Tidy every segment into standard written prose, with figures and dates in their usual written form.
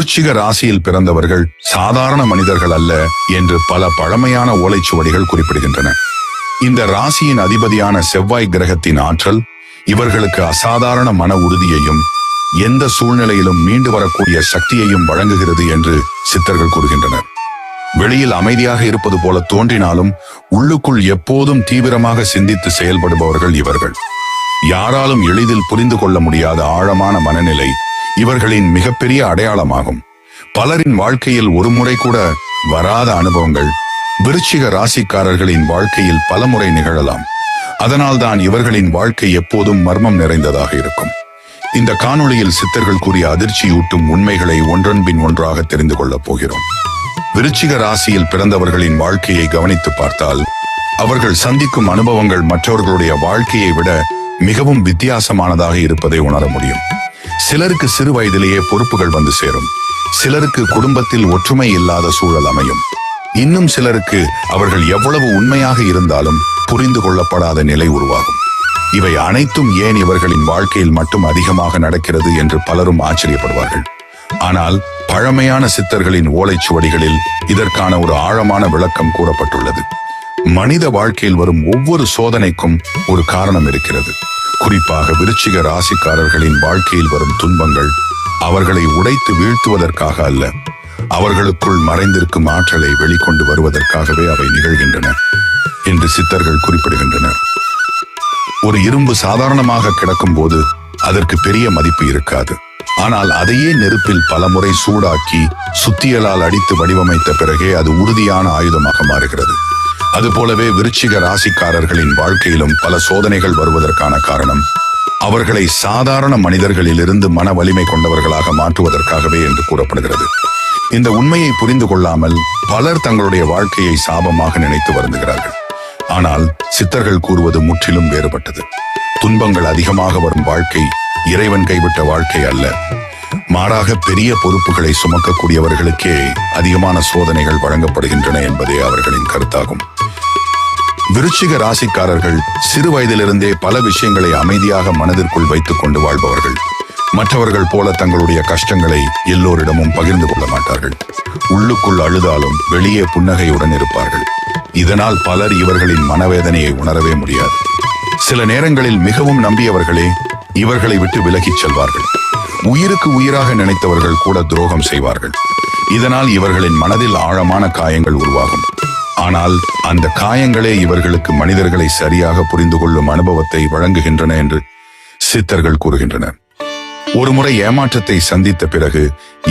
விருச்சிக ராசியில் பிறந்தவர்கள் சாதாரண மனிதர்கள் அல்ல என்று பல பழமையான ஓலைச்சுவடிகள் குறிப்பிடுகின்றன. இந்த ராசியின் அதிபதியான செவ்வாய் கிரகத்தின் ஆற்றல் இவர்களுக்கு அசாதாரண மன உறுதியையும் எந்த சூழ்நிலையிலும் மீண்டு வரக்கூடிய சக்தியையும் வழங்குகிறது என்று சித்தர்கள் கூறுகின்றனர். வெளியில் அமைதியாக இருப்பது போல தோன்றினாலும் உள்ளுக்குள் எப்போதும் தீவிரமாக சிந்தித்து செயல்படுபவர்கள் இவர்கள். யாராலும் எளிதில் புரிந்து கொள்ள முடியாத ஆழமான மனநிலை இவர்களின் மிகப்பெரிய அடையாளமாகும். பலரின் வாழ்க்கையில் ஒரு முறை கூட வராத அனுபவங்கள் விருச்சிக ராசிக்காரர்களின் வாழ்க்கையில் பலமுறை நிகழலாம். அதனால்தான் இவர்களின் வாழ்க்கை எப்போதும் மர்மம் நிறைந்ததாக இருக்கும். இந்த காணொளியில் சித்தர்கள் கூறிய அதிர்ச்சியூட்டும் உண்மைகளை ஒன்றன் பின் ஒன்றாக தெரிந்து கொள்ளப் போகிறோம். விருச்சிக ராசியில் பிறந்தவர்களின் வாழ்க்கையை கவனித்து பார்த்தால் அவர்கள் சந்திக்கும் அனுபவங்கள் மற்றவர்களுடைய வாழ்க்கையை விட மிகவும் வித்தியாசமானதாக இருப்பதை உணர முடியும். சிலருக்கு சிறு வயதிலேயே பொறுப்புகள் வந்து சேரும். சிலருக்கு குடும்பத்தில் ஒற்றுமை இல்லாத சூழல் அமையும். இன்னும் சிலருக்கு அவர்கள் எவ்வளவு உண்மையாக இருந்தாலும் புரிந்து கொள்ளப்படாத நிலை உருவாகும். இவை அனைத்தும் ஏன் இவர்களின் வாழ்க்கையில் மட்டும் அதிகமாக நடக்கிறது என்று பலரும் ஆச்சரியப்படுவார்கள். ஆனால் பழமையான சித்தர்களின் ஓலைச்சுவடிகளில் இதற்கான ஒரு ஆழமான விளக்கம் கூறப்பட்டுள்ளது. மனித வாழ்க்கையில் வரும் ஒவ்வொரு சோதனைக்கும் ஒரு காரணம் இருக்கிறது. குறிப்பாக விருச்சிக ராசிக்காரர்களின் வாழ்க்கையில் வரும் துன்பங்கள் அவர்களை உடைத்து வீழ்த்துவதற்காக அல்ல, அவர்களுக்குள் மறைந்திருக்கும் ஆற்றலை வெளிக்கொண்டு வருவதற்காகவே அவை நிகழ்கின்றன என்று சித்தர்கள் குறிப்பிடுகின்றனர். ஒரு இரும்பு சாதாரணமாக கிடக்கும் போது அதற்கு பெரிய மதிப்பு இருக்காது. ஆனால் அதையே நெருப்பில் பலமுறை சூடாக்கி சுத்தியலால் அடித்து வடிவமைத்த பிறகே அது உறுதியான ஆயுதமாக மாறுகிறது. அதுபோலவே விருச்சிக ராசிக்காரர்களின் வாழ்க்கையிலும் பல சோதனைகள் வருவதற்கான காரணம் அவர்களை சாதாரண மனிதர்களிலிருந்து மன வலிமை கொண்டவர்களாக மாற்றுவதற்காகவே என்று கூறப்படுகிறது. இந்த உண்மையை புரிந்து கொள்ளாமல் பலர் தங்களுடைய வாழ்க்கையை சாபமாக நினைத்து வருந்துகிறார்கள். ஆனால் சித்தர்கள் கூறுவது முற்றிலும் வேறுபட்டது. துன்பங்கள் அதிகமாக வரும் வாழ்க்கை இறைவன் கைவிட்ட வாழ்க்கை அல்ல. மாறாக பெரிய பொறுப்புகளை சுமக்கக்கூடியவர்களுக்கே அதிகமான சோதனைகள் வழங்கப்படுகின்றன என்பதே அவர்களின் கருத்தாகும். விருச்சிக ராசிக்காரர்கள் சிறு வயதிலிருந்தே பல விஷயங்களை அமைதியாக மனதிற்குள் வைத்துக் கொண்டு வாழ்பவர்கள். மற்றவர்கள் போல தங்களுடைய கஷ்டங்களை எல்லோரிடமும் பகிர்ந்து கொள்ள மாட்டார்கள். உள்ளுக்குள் அழுதாலும் வெளியே புன்னகையுடன் இருப்பார்கள். இதனால் பலர் இவர்களின் மனவேதனையை உணரவே முடியாது. சில நேரங்களில் மிகவும் நம்பியவர்களே இவர்களை விட்டு விலகிச் செல்வார்கள். உயிருக்கு உயிராக நினைத்தவர்கள் கூட துரோகம் செய்வார்கள். இதனால் இவர்களின் மனதில் ஆழமான காயங்கள் உருவாகும். ஆனால் அந்த காயங்களே இவர்களுக்கு மனிதர்களை சரியாக புரிந்து கொள்ளும் அனுபவத்தை வழங்குகின்றன என்று சித்தர்கள் கூறுகின்றனர். ஒருமுறை ஏமாற்றத்தை சந்தித்த பிறகு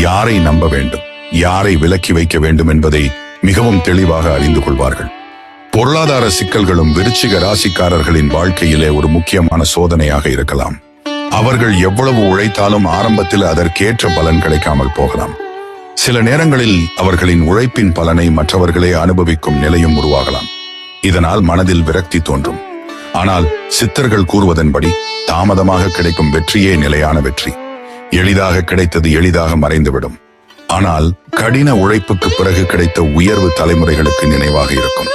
யாரை நம்ப வேண்டும், யாரை விலக்கி வைக்க வேண்டும் என்பதை மிகவும் தெளிவாக அறிந்து கொள்வார்கள். பொருளாதார சிக்கல்களும் விருச்சிக ராசிக்காரர்களின் வாழ்க்கையிலே ஒரு முக்கியமான சோதனையாக இருக்கலாம். அவர்கள் எவ்வளவு உழைத்தாலும் ஆரம்பத்தில் அதற்கேற்ற பலன் கிடைக்காமல் போகலாம். சில நேரங்களில் அவர்களின் உழைப்பின் பலனை மற்றவர்களே அனுபவிக்கும் நிலையும் உருவாகலாம். இதனால் மனதில் விரக்தி தோன்றும். ஆனால் சித்தர்கள் கூறுவதன்படி தாமதமாக கிடைக்கும் வெற்றியே நிலையான வெற்றி. எளிதாக கிடைத்தது எளிதாக மறைந்துவிடும். ஆனால் கடின உழைப்புக்கு பிறகு கிடைத்த உயர்வு தலைமுறைகளுக்கு நினைவாக இருக்கும்.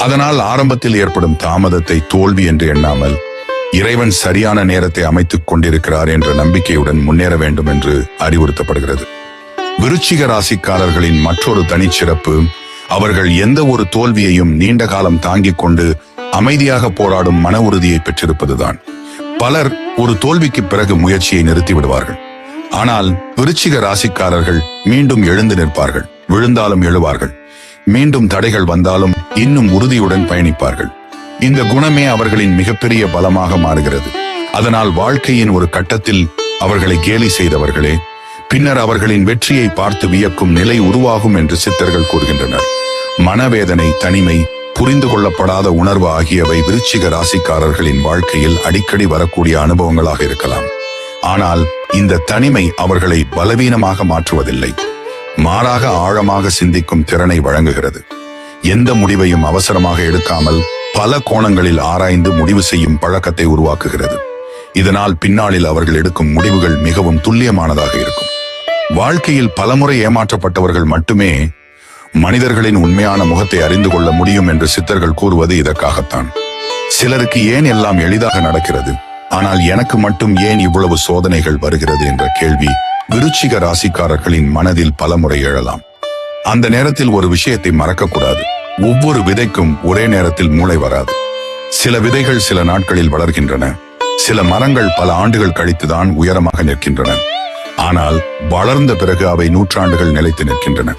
அதனால் ஆரம்பத்தில் ஏற்படும் தாமதத்தை தோல்வி என்று எண்ணாமல் இறைவன் சரியான நேரத்தை அமைத்துக் கொண்டிருக்கிறார் என்ற நம்பிக்கையுடன் முன்னேற வேண்டும் என்று அறிவுறுத்தப்படுகிறது. விருச்சிக ராசிக்காரர்களின் மற்றொரு தனிச்சிறப்பு அவர்கள் எந்த ஒரு தோல்வியையும் நீண்ட காலம் தாங்கிக் கொண்டு அமைதியாக போராடும் மன உறுதியை பெற்றிருப்பதுதான். பலர் ஒரு தோல்விக்கு பிறகு முயற்சியை நிறுத்தி விடுவார்கள். ஆனால் விருச்சிக ராசிக்காரர்கள் மீண்டும் எழுந்து நிற்பார்கள். விழுந்தாலும் எழுவார்கள். மீண்டும் தடைகள் வந்தாலும் இன்னும் உறுதியுடன் பயணிப்பார்கள். இந்த குணமே அவர்களின் மிகப்பெரிய பலமாக மாறுகிறது. அதனால் வாழ்க்கையின் ஒரு கட்டத்தில் அவர்களை கேலி செய்தவர்களே பின்னர் அவர்களின் வெற்றியை பார்த்து வியக்கும் நிலை உருவாகும் என்று சித்தர்கள் கூறுகின்றனர். மனவேதனை, தனிமை, புரிந்து கொள்ளப்படாத உணர்வு ஆகியவை விருச்சிக ராசிக்காரர்களின் வாழ்க்கையில் அடிக்கடி வரக்கூடிய அனுபவங்களாக இருக்கலாம். ஆனால் இந்த தனிமை அவர்களை பலவீனமாக மாற்றுவதில்லை. மாறாக ஆழமாக சிந்திக்கும் திறனை வழங்குகிறது. எந்த முடிவையும் அவசரமாக எடுக்காமல் பல கோணங்களில் ஆராய்ந்து முடிவு செய்யும் பழக்கத்தை உருவாக்குகிறது. இதனால் பின்னாளில் அவர்கள் எடுக்கும் முடிவுகள் மிகவும் துல்லியமானதாக இருக்கும். வாழ்க்கையில் பலமுறை ஏமாற்றப்பட்டவர்கள் மட்டுமே மனிதர்களின் உண்மையான முகத்தை அறிந்து கொள்ள முடியும் என்று சித்தர்கள் கூறுவது இதற்காகத்தான். சிலருக்கு ஏன் எல்லாம் எளிதாக நடக்கிறது, ஆனால் எனக்கு மட்டும் ஏன் இவ்வளவு சோதனைகள் வருகிறது என்ற கேள்வி விருச்சிக ராசிக்காரர்களின் மனதில் பலமுறை எழலாம். அந்த நேரத்தில் ஒரு விஷயத்தை மறக்கக்கூடாது. ஒவ்வொரு விதைக்கும் ஒரே நேரத்தில் மூளை வராது. சில விதைகள் சில நாட்களில் வளர்கின்றன. சில மரங்கள் பல ஆண்டுகள் கழித்துதான் உயரமாக நிற்கின்றன. ஆனால் வளர்ந்த பிறகு அவை நூற்றாண்டுகள் நிலைத்து நிற்கின்றன.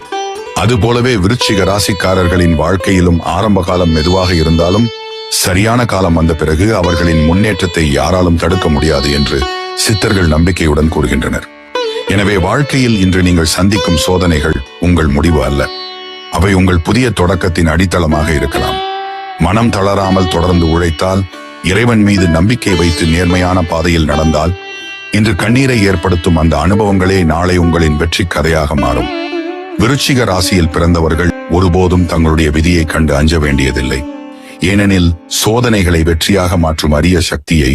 அதுபோலவே விருச்சிக ராசிக்காரர்களின் வாழ்க்கையிலும் ஆரம்ப காலம் மெதுவாக இருந்தாலும் சரியான காலம் வந்த பிறகு அவர்களின் முன்னேற்றத்தை யாராலும் தடுக்க முடியாது என்று சித்தர்கள் நம்பிக்கையுடன் கூறுகின்றனர். எனவே வாழ்க்கையில் இன்று நீங்கள் சந்திக்கும் சோதனைகள் உங்கள் முடிவு அல்ல. அவை உங்கள் புதிய தொடக்கத்தின் அடித்தளமாக இருக்கலாம். மனம் தளராமல் தொடர்ந்து உழைத்தால், இறைவன் மீது நம்பிக்கை வைத்து நேர்மையான பாதையில் நடந்தால், இன்று கண்ணீரை ஏற்படுத்தும் அந்த அனுபவங்களே நாளை உங்களின் வெற்றி கதையாக மாறும். விருச்சிக ராசியில் பிறந்தவர்கள் ஒருபோதும் தங்களுடைய விதியை கண்டு அஞ்ச வேண்டியதில்லை. ஏனெனில் சோதனைகளை வெற்றியாக மாற்றும் அரிய சக்தியை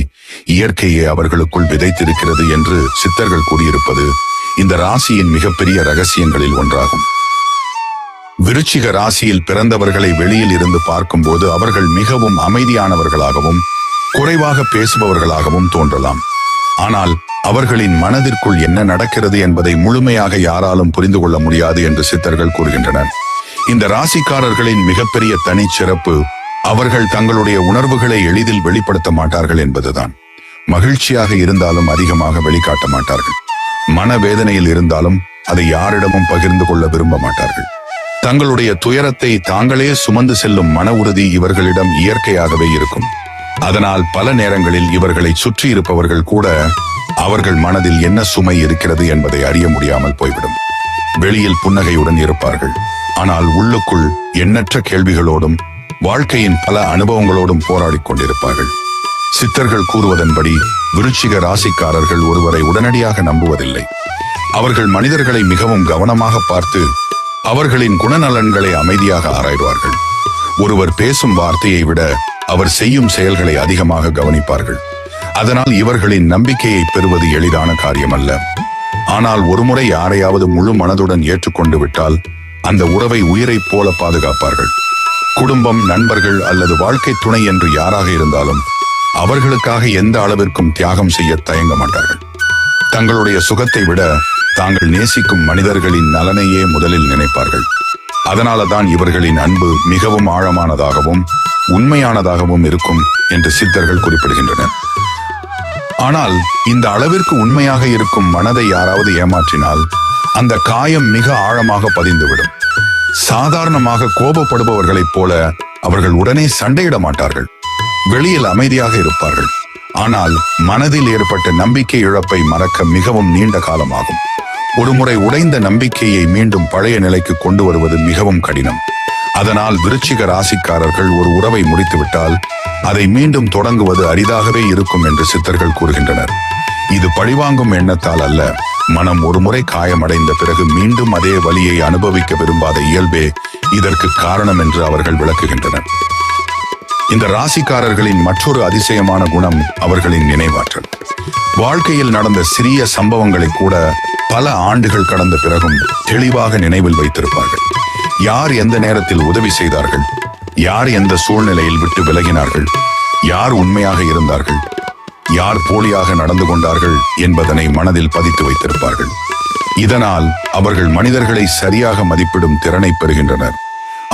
இயற்கையே அவர்களுக்குள் விதைத்திருக்கிறது என்று சித்தர்கள் கூறியிருப்பது இந்த ராசியின் மிகப்பெரிய ரகசியங்களில் ஒன்றாகும். விருச்சிக ராசியில் பிறந்தவர்களை வெளியில் இருந்து பார்க்கும்போது அவர்கள் மிகவும் அமைதியானவர்களாகவும் குறைவாக பேசுபவர்களாகவும் தோன்றலாம். ஆனால் அவர்களின் மனதிற்குள் என்ன நடக்கிறது என்பதை முழுமையாக யாராலும் புரிந்து கொள்ள முடியாது என்று சித்தர்கள் கூறுகின்றனர். இந்த ராசிக்காரர்களின் மிகப்பெரிய தனிச்சிறப்பு அவர்கள் தங்களுடைய உணர்வுகளை எளிதில் வெளிப்படுத்த மாட்டார்கள் என்பதுதான். மகிழ்ச்சியாக இருந்தாலும் அதிகமாக வெளிக்காட்ட மாட்டார்கள். மனவேதனையில் இருந்தாலும் அதை யாரிடமும் பகிர்ந்து கொள்ள விரும்ப மாட்டார்கள். தங்களுடைய துயரத்தை தாங்களே சுமந்து செல்லும் மன உறுதி இவர்களிடம் இயற்கையாகவே இருக்கும். அதனால் பல நேரங்களில் இவர்களை சுற்றி இருப்பவர்கள் கூட அவர்கள் மனதில் என்ன சுமை இருக்கிறது என்பதை அறிய முடியாமல் போய்விடும். வெளியில் புன்னகையுடன் இருப்பார்கள், ஆனால் உள்ளுக்குள் எண்ணற்ற கேள்விகளோடும் வாழ்க்கையின் பல அனுபவங்களோடும் போராடிக் கொண்டிருப்பார்கள். சித்தர்கள் கூறுவதன்படி விருச்சிக ராசிக்காரர்கள் ஒருவரை உடனடியாக நம்புவதில்லை. அவர்கள் மனிதர்களை மிகவும் கவனமாக பார்த்து அவர்களின் குணநலன்களை அமைதியாக ஆராய்வார்கள். ஒருவர் பேசும் வார்த்தையை விட அவர் செய்யும் செயல்களை அதிகமாக கவனிப்பார்கள். அதனால் இவர்களின் நம்பிக்கையை பெறுவது எளிதான காரியம் அல்ல. ஆனால் ஒருமுறை யாரையாவது முழு மனதுடன் ஏற்றுக்கொண்டு விட்டால் அந்த உறவை உயிரைப் போல பாதுகாப்பார்கள். குடும்பம், நண்பர்கள் அல்லது வாழ்க்கை துணை என்று யாராக இருந்தாலும் அவர்களுக்காக எந்த அளவிற்கும் தியாகம் செய்ய தயங்க மாட்டார்கள். தங்களுடைய சுகத்தை விட தாங்கள் நேசிக்கும் மனிதர்களின் நலனையே முதலில் நினைப்பார்கள். அதனால தான் இவர்களின் அன்பு மிகவும் ஆழமானதாகவும் உண்மையானதாகவும் இருக்கும் என்று சித்தர்கள் குறிப்பிடுகின்றனர். ஆனால் இந்த அளவிற்கு உண்மையாக இருக்கும் மனதை யாராவது ஏமாற்றினால் அந்த காயம் மிக ஆழமாக பதிந்துவிடும். சாதாரணமாக கோபப்படுபவர்களைப் போல அவர்கள் உடனே சண்டையிட மாட்டார்கள். வெளியில் அமைதியாக இருப்பார்கள். ஆனால் மனதில் ஏற்பட்ட நம்பிக்கை இழப்பை மறக்க மிகவும் நீண்ட காலமாகும். ஒருமுறை உடைந்த நம்பிக்கையை மீண்டும் பழைய நிலைக்கு கொண்டு வருவது மிகவும் கடினம். அதனால் விருச்சிக ராசிக்காரர்கள் ஒரு உறவை முடித்துவிட்டால் அதை மீண்டும் தொடங்குவது அரிதாகவே இருக்கும் என்று சித்தர்கள் கூறுகின்றனர். இது பழிவாங்கும் எண்ணத்தால் அல்ல, மனம் ஒருமுறை காயமடைந்த பிறகு மீண்டும் அதே வலியை அனுபவிக்க விரும்பாத இயல்பே இதற்கு காரணம் என்று அவர்கள் விளக்குகின்றனர். இந்த ராசிக்காரர்களின் மற்றொரு அதிசயமான குணம் அவர்களின் நினைவாற்றல். வாழ்க்கையில் நடந்த சிறிய சம்பவங்களை கூட பல ஆண்டுகள் கடந்த பிறகும் தெளிவாக நினைவில் வைத்திருப்பார்கள். யார் எந்த நேரத்தில் உதவி செய்தார்கள், யார் எந்த சூழ்நிலையில் விட்டு விலகினார்கள், யார் உண்மையாக இருந்தார்கள், யார் போலியாக நடந்து கொண்டார்கள் என்பதனை மனதில் பதித்து வைத்திருப்பார்கள். இதனால் அவர்கள் மனிதர்களை சரியாக மதிப்பிடும் திறனை பெறுகின்றனர்.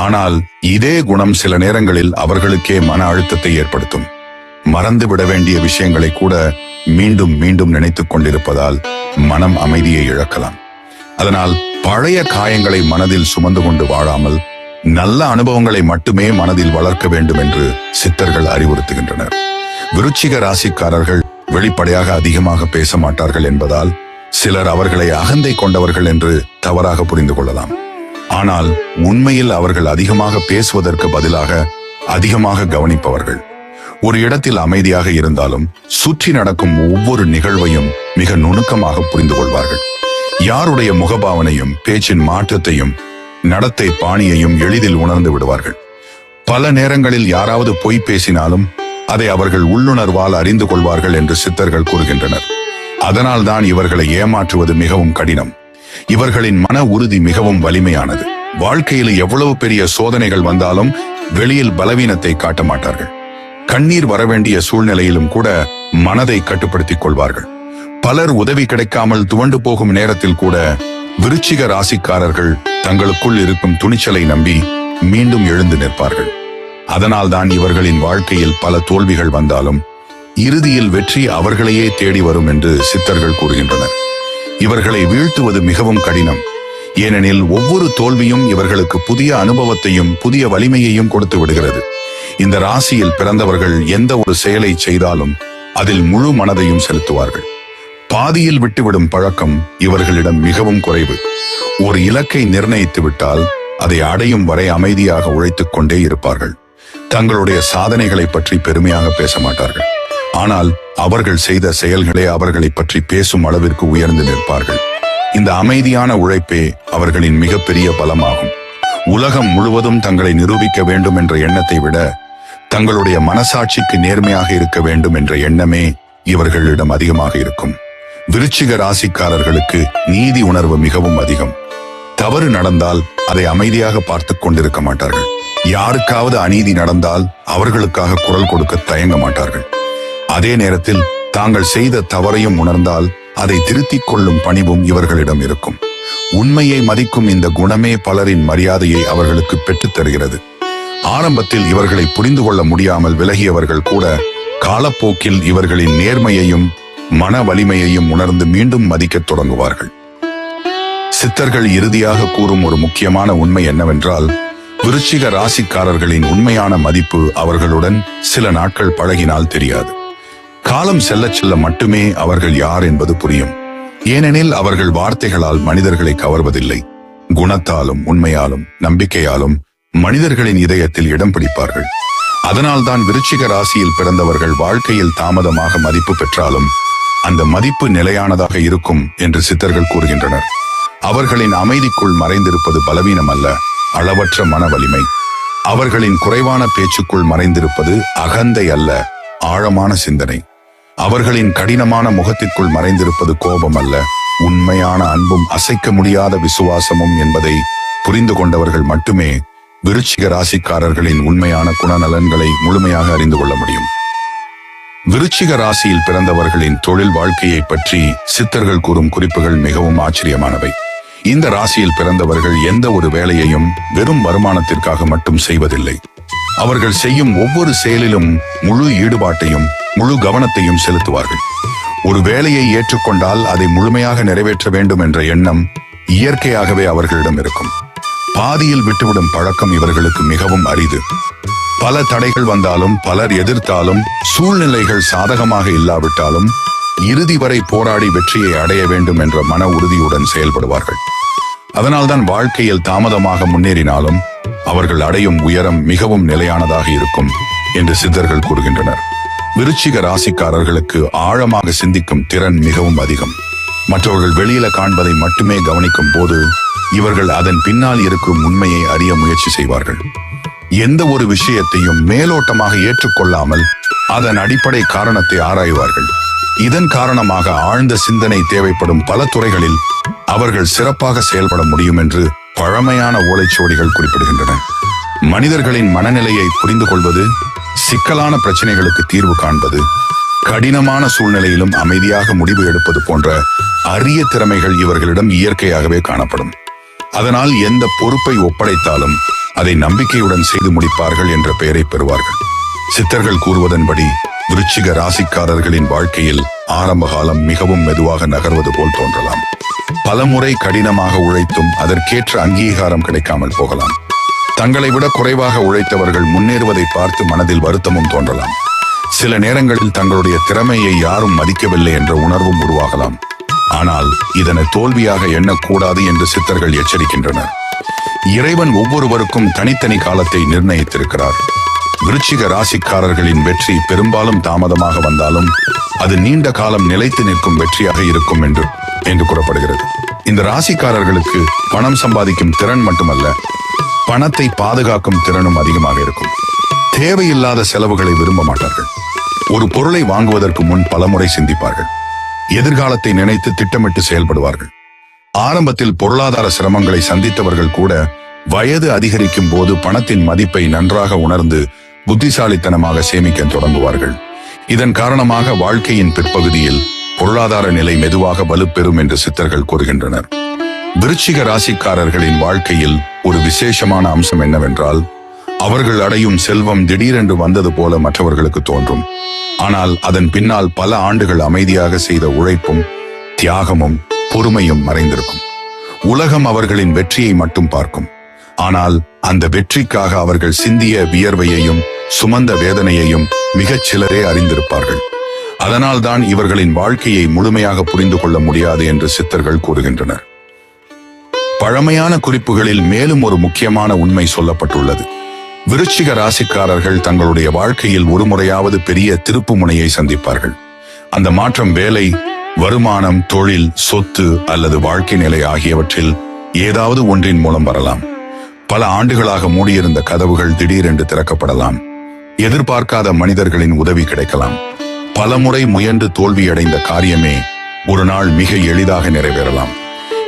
ஆனால் இதே குணம் சில நேரங்களில் அவர்களுக்கே மன அழுத்தத்தை ஏற்படுத்தும். மறந்து விட வேண்டிய விஷயங்களை கூட மீண்டும் மீண்டும் நினைத்துக் கொண்டிருப்பதால் மனம் அமைதியை இழக்கலாம். அதனால் பழைய காயங்களை மனதில் சுமந்து கொண்டு வாழாமல் நல்ல அனுபவங்களை மட்டுமே மனதில் வளர்க்க வேண்டும் என்று சித்தர்கள் அறிவுறுத்துகின்றனர். விருச்சிக ராசிக்காரர்கள் வெளிப்படையாக அதிகமாக பேச மாட்டார்கள் என்பதால் சிலர் அவர்களை அகந்தை கொண்டவர்கள் என்று தவறாக புரிந்து கொள்ளலாம். ஆனால் உண்மையில் அவர்கள் அதிகமாக பேசுவதற்கு பதிலாக அதிகமாக கவனிப்பவர்கள். ஒரு இடத்தில் அமைதியாக இருந்தாலும் சுற்றி நடக்கும் ஒவ்வொரு நிகழ்வையும் மிக நுணுக்கமாக புரிந்து கொள்வார்கள். யாருடைய முகபாவனையும் பேச்சின் மாற்றத்தையும் நடத்தை பாணியையும் எளிதில் உணர்ந்து விடுவார்கள். பல நேரங்களில் யாராவது பொய் பேசினாலும் அதை அவர்கள் உள்ளுணர்வால் அறிந்து கொள்வார்கள் என்று சித்தர்கள் கூறுகின்றனர். அதனால் தான் இவர்களை ஏமாற்றுவது மிகவும் கடினம். இவர்களின் மன உறுதி மிகவும் வலிமையானது. வாழ்க்கையில் எவ்வளவு பெரிய சோதனைகள் வந்தாலும் வெளியில் பலவீனத்தை காட்ட மாட்டார்கள். கண்ணீர் வரவேண்டிய சூழ்நிலையிலும் கூட மனதை கட்டுப்படுத்திக் கொள்வார்கள். பலர் உதவி கிடைக்காமல் துவண்டு போகும் நேரத்தில் கூட விருச்சிக ராசிக்காரர்கள் தங்களுக்குள் இருக்கும் துணிச்சலை நம்பி மீண்டும் எழுந்து நிற்பார்கள். அதனால்தான் இவர்களின் வாழ்க்கையில் பல தோல்விகள் வந்தாலும் இறுதியில் வெற்றி அவர்களையே தேடி வரும் என்று சித்தர்கள் கூறுகின்றனர். இவர்களை வீழ்த்துவது மிகவும் கடினம். ஏனெனில் ஒவ்வொரு தோல்வியும் இவர்களுக்கு புதிய அனுபவத்தையும் புதிய வலிமையையும் கொடுத்து விடுகிறது. இந்த ராசியில் பிறந்தவர்கள் எந்த ஒரு செயலை செய்தாலும் அதில் முழு மனதையும் செலுத்துவார்கள். பாதியில் விட்டுவிடும் பழக்கம் இவர்களிடம் மிகவும் குறைவு. ஒரு இலக்கை நிர்ணயித்து விட்டால் அதை அடையும் வரை அமைதியாக உழைத்துக் கொண்டே இருப்பார்கள். தங்களுடைய சாதனைகளை பற்றி பெருமையாக பேச மாட்டார்கள். ஆனால் அவர்கள் செய்த செயல்களே அவர்களை பற்றி பேசும் அளவிற்கு உயர்ந்து நிற்பார்கள். இந்த அமைதியான உழைப்பே அவர்களின் மிகப்பெரிய பலமாகும். உலகம் முழுவதும் தங்களை நிரூபிக்க வேண்டும் என்ற எண்ணத்தை விட தங்களுடைய மனசாட்சிக்கு நேர்மையாக இருக்க வேண்டும் என்ற எண்ணமே இவர்களிடம் அதிகமாக இருக்கும். விருச்சிக ராசிக்காரர்களுக்கு நீதி உணர்வு மிகவும் அதிகம். தவறு நடந்தால் அதை அமைதியாக பார்த்து கொண்டிருக்க மாட்டார்கள். யாருக்காவது அநீதி நடந்தால் அவர்களுக்காக குரல் கொடுக்க தயங்க மாட்டார்கள். அதே நேரத்தில் தாங்கள் செய்த தவறையும் உணர்ந்தால் அதை திருத்திக் கொள்ளும் பணிவும் இவர்களிடம் இருக்கும். உண்மையை மதிக்கும் இந்த குணமே பலரின் மரியாதையை அவர்களுக்கு பெற்றுத் தருகிறது. ஆரம்பத்தில் இவர்களை புரிந்து கொள்ள முடியாமல் விலகியவர்கள் கூட காலப்போக்கில் இவர்களின் நேர்மையையும் மன வலிமையையும் உணர்ந்து மீண்டும் மதிக்கத் தொடங்குவார்கள். சித்தர்கள் இறுதியாக கூறும் ஒரு முக்கியமான உண்மை என்னவென்றால், விருச்சிக ராசிக்காரர்களின் உண்மையான மதிப்பு அவர்களுடன் சில நாட்கள் பழகினால் தெரியாது. காலம் செல்ல செல்ல மட்டுமே அவர்கள் யார் என்பது புரியும். ஏனெனில் அவர்கள் வார்த்தைகளால் மனிதர்களை கவர்வதில்லை. குணத்தாலும் உண்மையாலும் நம்பிக்கையாலும் மனிதர்களின் இதயத்தில் இடம் பிடிப்பார்கள். அதனால்தான் விருச்சிக ராசியில் பிறந்தவர்கள் வாழ்க்கையில் தாமதமாக மதிப்பு பெற்றாலும் அந்த மதிப்பு நிலையானதாக இருக்கும் என்று சித்தர்கள் கூறுகின்றனர். அவர்களின் அமைதிக்குள் மறைந்திருப்பது பலவீனம் அல்ல, அளவற்ற மன வலிமை. அவர்களின் குறைவான பேச்சுக்குள் மறைந்திருப்பது அகந்தை அல்ல, ஆழமான சிந்தனை. அவர்களின் கடினமான முகத்திற்குள் மறைந்திருப்பது கோபம் அல்ல, உண்மையான அன்பும் அசைக்க முடியாத விசுவாசமும் என்பதை புரிந்து கொண்டவர்கள் மட்டுமே விருச்சிக ராசிக்காரர்களின் உண்மையான குணநலன்களை முழுமையாக அறிந்து கொள்ள முடியும். விருச்சிக ராசியில் பிறந்தவர்களின் தொழில் வாழ்க்கையை பற்றி சித்தர்கள் கூறும் குறிப்புகள் மிகவும் ஆச்சரியமானவை. இந்த ராசியில் பிறந்தவர்கள் எந்த ஒரு வேலையையும் வெறும் வருமானத்திற்காக மட்டும் செய்வதில்லை. அவர்கள் செய்யும் ஒவ்வொரு செயலிலும் முழு ஈடுபாட்டையும் முழு கவனத்தையும் செலுத்துவார்கள். ஒரு வேலையை ஏற்றுக்கொண்டால் அதை முழுமையாக நிறைவேற்ற வேண்டும் என்ற எண்ணம் இயற்கையாகவே அவர்களிடம் இருக்கும். பாதியில் விட்டுவிடும் பழக்கம் இவர்களுக்கு மிகவும் அரிது. பல தடைகள் வந்தாலும் பலர் எதிர்த்தாலும் சூழ்நிலைகள் சாதகமாக இல்லாவிட்டாலும் இறுதி வரை போராடி வெற்றியை அடைய வேண்டும் என்ற மன உறுதியுடன் செயல்படுவார்கள். அதனால்தான் வாழ்க்கையில் தாமதமாக முன்னேறினாலும் அவர்கள் அடையும் உயரம் மிகவும் நிலையானதாக இருக்கும் என்று சித்தர்கள் கூறுகின்றனர். விருச்சிக ராசிக்காரர்களுக்கு ஆழமாக சிந்திக்கும் திறன் மிகவும் அதிகம். மற்றவர்கள் வெளியில காண்பதை மட்டுமே கவனிக்கும் போது இவர்கள் அதன் பின்னால் இருக்கும் உண்மையை அறிய முயற்சி செய்வார்கள். எந்த ஒரு விஷயத்தையும் மேலோட்டமாக ஏற்றுக்கொள்ளாமல் அதன் அடிப்படை காரணத்தை ஆராய்வார்கள். இதன் காரணமாக ஆழ்ந்த சிந்தனை தேவைப்படும் பல துறைகளில் அவர்கள் சிறப்பாக செயல்பட முடியும் என்று பழமையான ஓலைச்சுவடிகள் குறிப்பிடுகின்றன. மனிதர்களின் மனநிலையை புரிந்து கொள்வது, சிக்கலான பிரச்சனைகளுக்கு தீர்வு காண்பது, கடினமான சூழ்நிலையிலும் அமைதியாக முடிவு எடுப்பது போன்ற அரிய திறமைகள் இவர்களிடம் இயற்கையாகவே காணப்படும். அதனால் எந்த பொறுப்பை ஒப்படைத்தாலும் அதை நம்பிக்கையுடன் செய்து முடிப்பார்கள் என்ற பெயரை பெறுவார்கள். சித்தர்கள் கூறுவதன்படி விருச்சிக ராசிக்காரர்களின் வாழ்க்கையில் ஆரம்ப காலம் மிகவும் மெதுவாக நகர்வது போல் தோன்றலாம். பலமுறை கடினமாக உழைத்தும் அதற்கேற்ற அங்கீகாரம் கிடைக்காமல் போகலாம். தங்களை விட குறைவாக உழைத்தவர்கள் முன்னேறுவதை பார்த்து மனதில் வருத்தமும் தோன்றலாம். சில நேரங்களில் தங்களுடைய திறமையை யாரும் மதிக்கவில்லை என்ற உணர்வும் உருவாகலாம். ஆனால் இதனை தோல்வியாக எண்ணக்கூடாது என்று சித்தர்கள் எச்சரிக்கின்றனர். இறைவன் ஒவ்வொருவருக்கும் தனித்தனி காலத்தை நிர்ணயித்திருக்கிறார். விருச்சிக ராசிக்காரர்களின் வெற்றி பெரும்பாலும் தாமதமாக வந்தாலும் அது நீண்ட காலம் நிலைத்து நிற்கும் வெற்றியாக இருக்கும் என்று கூறப்படுகிறது. இந்த ராசிக்காரர்களுக்கு பணம் சம்பாதிக்கும் திறன் மட்டுமல்ல, பணத்தை பாதுகாக்கும் திறனும் அதிகமாக இருக்கும். தேவையில்லாத செலவுகளை விரும்ப மாட்டார்கள். ஒரு பொருளை வாங்குவதற்கு முன் பலமுறை சிந்திப்பார்கள். எதிர்காலத்தை நினைத்து திட்டமிட்டு செயல்படுவார்கள். ஆரம்பத்தில் பொருளாதார சிரமங்களை சந்தித்தவர்கள் கூட வயது அதிகரிக்கும் போது பணத்தின் மதிப்பை நன்றாக உணர்ந்து புத்திசாலித்தனமாக சேமிக்க தொடங்குவார்கள். இதன் காரணமாக வாழ்க்கையின் பிற்பகுதியில் பொருளாதார நிலை மெதுவாக வலுப்பெறும் என்று சித்தர்கள் கூறுகின்றனர். விருச்சிக ராசிக்காரர்களின் வாழ்க்கையில் ஒரு விசேஷமான அம்சம் என்னவென்றால், அவர்கள் அடையும் செல்வம் திடீரென்று வந்தது போல மற்றவர்களுக்கு தோன்றும். ஆனால் அதன் பின்னால் பல ஆண்டுகள் அமைதியாக செய்த உழைப்பும் தியாகமும் பொறுமையும் மறைந்திருக்கும். உலகம் அவர்களின் வெற்றியை மட்டும் பார்க்கும். ஆனால் அந்த வெற்றிக்காக அவர்கள் சிந்திய வியர்வையையும் சுமந்த வேதனையையும் மிகச் சிலரே அறிந்திருப்பார்கள். அதனால்தான் இவர்களின் வாழ்க்கையை முழுமையாக புரிந்து கொள்ள முடியாது என்று சித்தர்கள் கூறுகின்றனர். பழமையான குறிப்புகளில் மேலும் ஒரு முக்கியமான உண்மை சொல்லப்பட்டுள்ளது. விருச்சிக ராசிக்காரர்கள் தங்களுடைய வாழ்க்கையில் ஒரு முறையாவது பெரிய திருப்பு முனையை சந்திப்பார்கள். அந்த மாற்றம் வேலை, வருமானம், தொழில், சொத்து அல்லது வாழ்க்கை நிலை ஆகியவற்றில் ஏதாவது ஒன்றின் மூலம் வரலாம். பல ஆண்டுகளாக மூடியிருந்த கதவுகள் திடீரென்று திறக்கப்படலாம். எதிர்பார்க்காத மனிதர்களின் உதவி கிடைக்கலாம். பலமுறை முயன்று தோல்வியடைந்த காரியமே ஒரு நாள் மிக எளிதாக நிறைவேறலாம்.